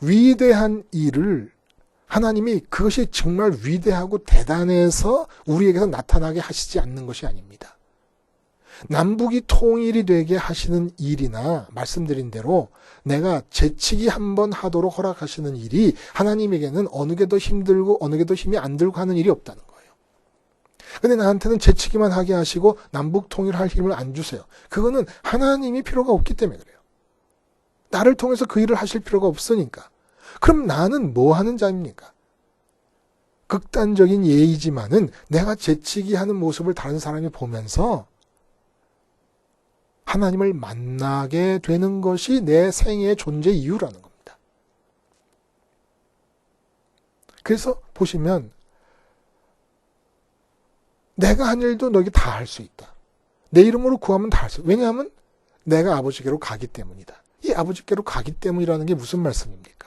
위대한 일을 하나님이 그것이 정말 위대하고 대단해서 우리에게서 나타나게 하시지 않는 것이 아닙니다. 남북이 통일이 되게 하시는 일이나 말씀드린 대로 내가 재치기 한번 하도록 허락하시는 일이 하나님에게는 어느 게 더 힘들고 어느 게 더 힘이 안 들고 하는 일이 없다는 거예요. 근데 나한테는 재치기만 하게 하시고 남북 통일할 힘을 안 주세요. 그거는 하나님이 필요가 없기 때문에 그래요. 나를 통해서 그 일을 하실 필요가 없으니까. 그럼 나는 뭐 하는 자입니까? 극단적인 예이지만은 내가 재치기 하는 모습을 다른 사람이 보면서 하나님을 만나게 되는 것이 내 생애의 존재 이유라는 겁니다. 그래서 보시면 내가 한 일도 너에게 다 할 수 있다. 내 이름으로 구하면 다 할 수 있다. 왜냐하면 내가 아버지께로 가기 때문이다. 이 아버지께로 가기 때문이라는 게 무슨 말씀입니까?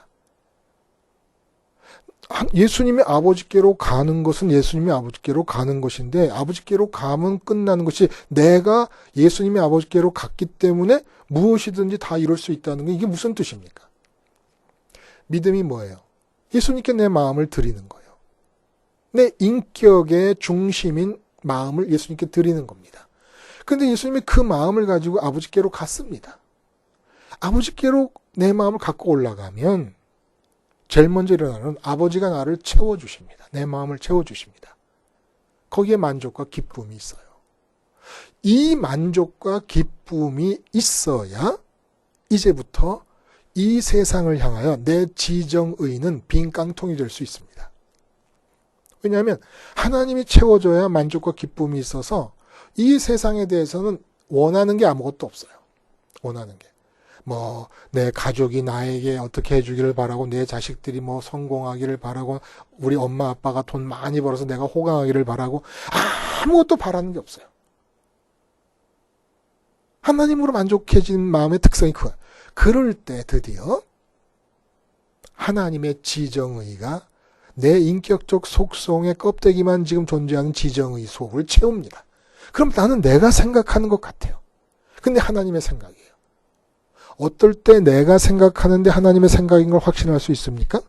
예수님이 아버지께로 가는 것은 예수님이 아버지께로 가는 것인데 아버지께로 가면 끝나는 것이 내가 예수님이 아버지께로 갔기 때문에 무엇이든지 다 이룰 수 있다는 게 이게 무슨 뜻입니까? 믿음이 뭐예요? 예수님께 내 마음을 드리는 거예요. 내 인격의 중심인 마음을 예수님께 드리는 겁니다. 그런데 예수님이 그 마음을 가지고 아버지께로 갔습니다. 아버지께로 내 마음을 갖고 올라가면 제일 먼저 일어나는 아버지가 나를 채워주십니다. 내 마음을 채워주십니다. 거기에 만족과 기쁨이 있어요. 이 만족과 기쁨이 있어야 이제부터 이 세상을 향하여 내 지정의는 빈 깡통이 될 수 있습니다. 왜냐하면 하나님이 채워줘야 만족과 기쁨이 있어서 이 세상에 대해서는 원하는 게 아무것도 없어요. 원하는 게. 내 가족이 나에게 어떻게 해주기를 바라고, 내 자식들이 성공하기를 바라고, 우리 엄마 아빠가 돈 많이 벌어서 내가 호강하기를 바라고, 아무것도 바라는 게 없어요. 하나님으로 만족해진 마음의 특성이 그거야. 그럴 때 드디어 하나님의 지정의가 내 인격적 속성의 껍데기만 지금 존재하는 지정의 속을 채웁니다. 그럼 나는 내가 생각하는 것 같아요. 근데 하나님의 생각이에요. 어떨 때 내가 생각하는데 하나님의 생각인 걸 확신할 수 있습니까?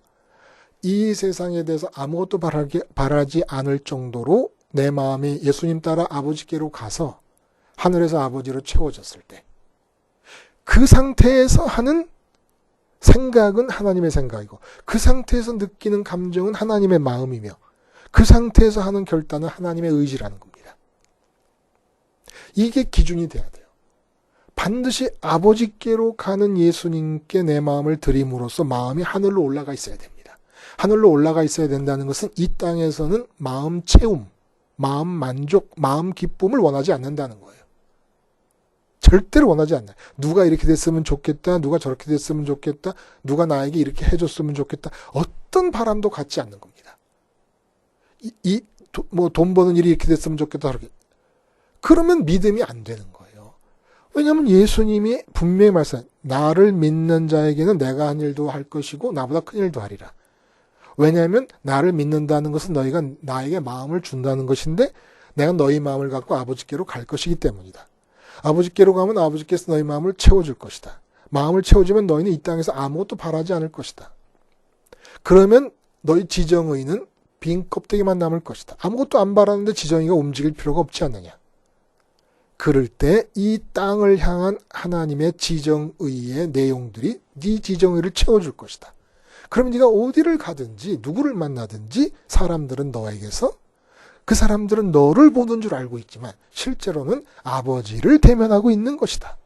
이 세상에 대해서 아무것도 바라지 않을 정도로 내 마음이 예수님 따라 아버지께로 가서 하늘에서 아버지로 채워졌을 때 그 상태에서 하는 생각은 하나님의 생각이고 그 상태에서 느끼는 감정은 하나님의 마음이며 그 상태에서 하는 결단은 하나님의 의지라는 겁니다. 이게 기준이 돼야 돼요. 반드시 아버지께로 가는 예수님께 내 마음을 드림으로써 마음이 하늘로 올라가 있어야 됩니다. 하늘로 올라가 있어야 된다는 것은 이 땅에서는 마음 채움, 마음 만족, 마음 기쁨을 원하지 않는다는 거예요. 절대로 원하지 않나요. 누가 이렇게 됐으면 좋겠다. 누가 저렇게 됐으면 좋겠다. 누가 나에게 이렇게 해줬으면 좋겠다. 어떤 바람도 갖지 않는 겁니다. 돈 버는 일이 이렇게 됐으면 좋겠다. 그렇게. 그러면 믿음이 안 되는 거예요. 왜냐하면 예수님이 분명히 말씀하셨어요. 나를 믿는 자에게는 내가 한 일도 할 것이고 나보다 큰 일도 하리라. 왜냐하면 나를 믿는다는 것은 너희가 나에게 마음을 준다는 것인데 내가 너희 마음을 갖고 아버지께로 갈 것이기 때문이다. 아버지께로 가면 아버지께서 너희 마음을 채워줄 것이다. 마음을 채워주면 너희는 이 땅에서 아무것도 바라지 않을 것이다. 그러면 너희 지정의는 빈 껍데기만 남을 것이다. 아무것도 안 바라는데 지정의가 움직일 필요가 없지 않느냐. 그럴 때 이 땅을 향한 하나님의 지정의의 내용들이 네 지정의를 채워줄 것이다. 그러면 네가 어디를 가든지 누구를 만나든지 사람들은 너에게서 그 사람들은 너를 보는 줄 알고 있지만 실제로는 아버지를 대면하고 있는 것이다.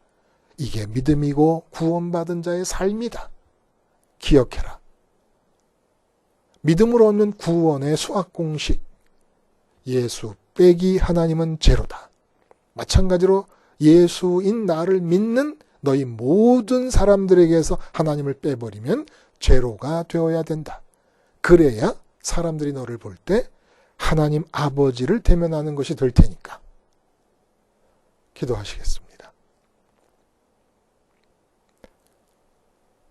이게 믿음이고 구원받은 자의 삶이다. 기억해라. 믿음으로 얻는 구원의 수학 공식. 예수 빼기 하나님은 제로다. 마찬가지로 예수인 나를 믿는 너희 모든 사람들에게서 하나님을 빼버리면 제로가 되어야 된다. 그래야 사람들이 너를 볼 때 하나님 아버지를 대면하는 것이 될 테니까. 기도하시겠습니다.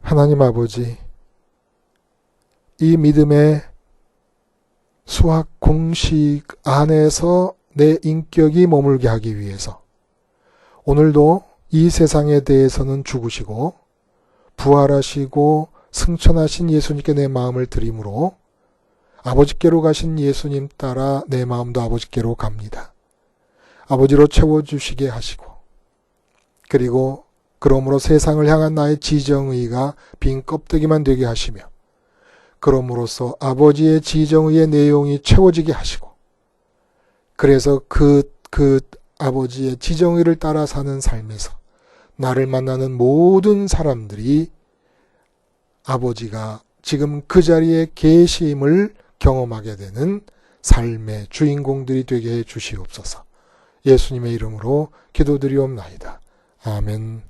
하나님 아버지, 이 믿음의 수학 공식 안에서 내 인격이 머물게 하기 위해서 오늘도 이 세상에 대해서는 죽으시고 부활하시고 승천하신 예수님께 내 마음을 드림으로 아버지께로 가신 예수님 따라 내 마음도 아버지께로 갑니다. 아버지로 채워주시게 하시고 그리고 그러므로 세상을 향한 나의 지정의가 빈 껍데기만 되게 하시며 그럼으로써 아버지의 지정의의 내용이 채워지게 하시고 그래서 그 아버지의 지정의를 따라 사는 삶에서 나를 만나는 모든 사람들이 아버지가 지금 그 자리에 계심을 경험하게 되는 삶의 주인공들이 되게 해 주시옵소서. 예수님의 이름으로 기도드리옵나이다. 아멘.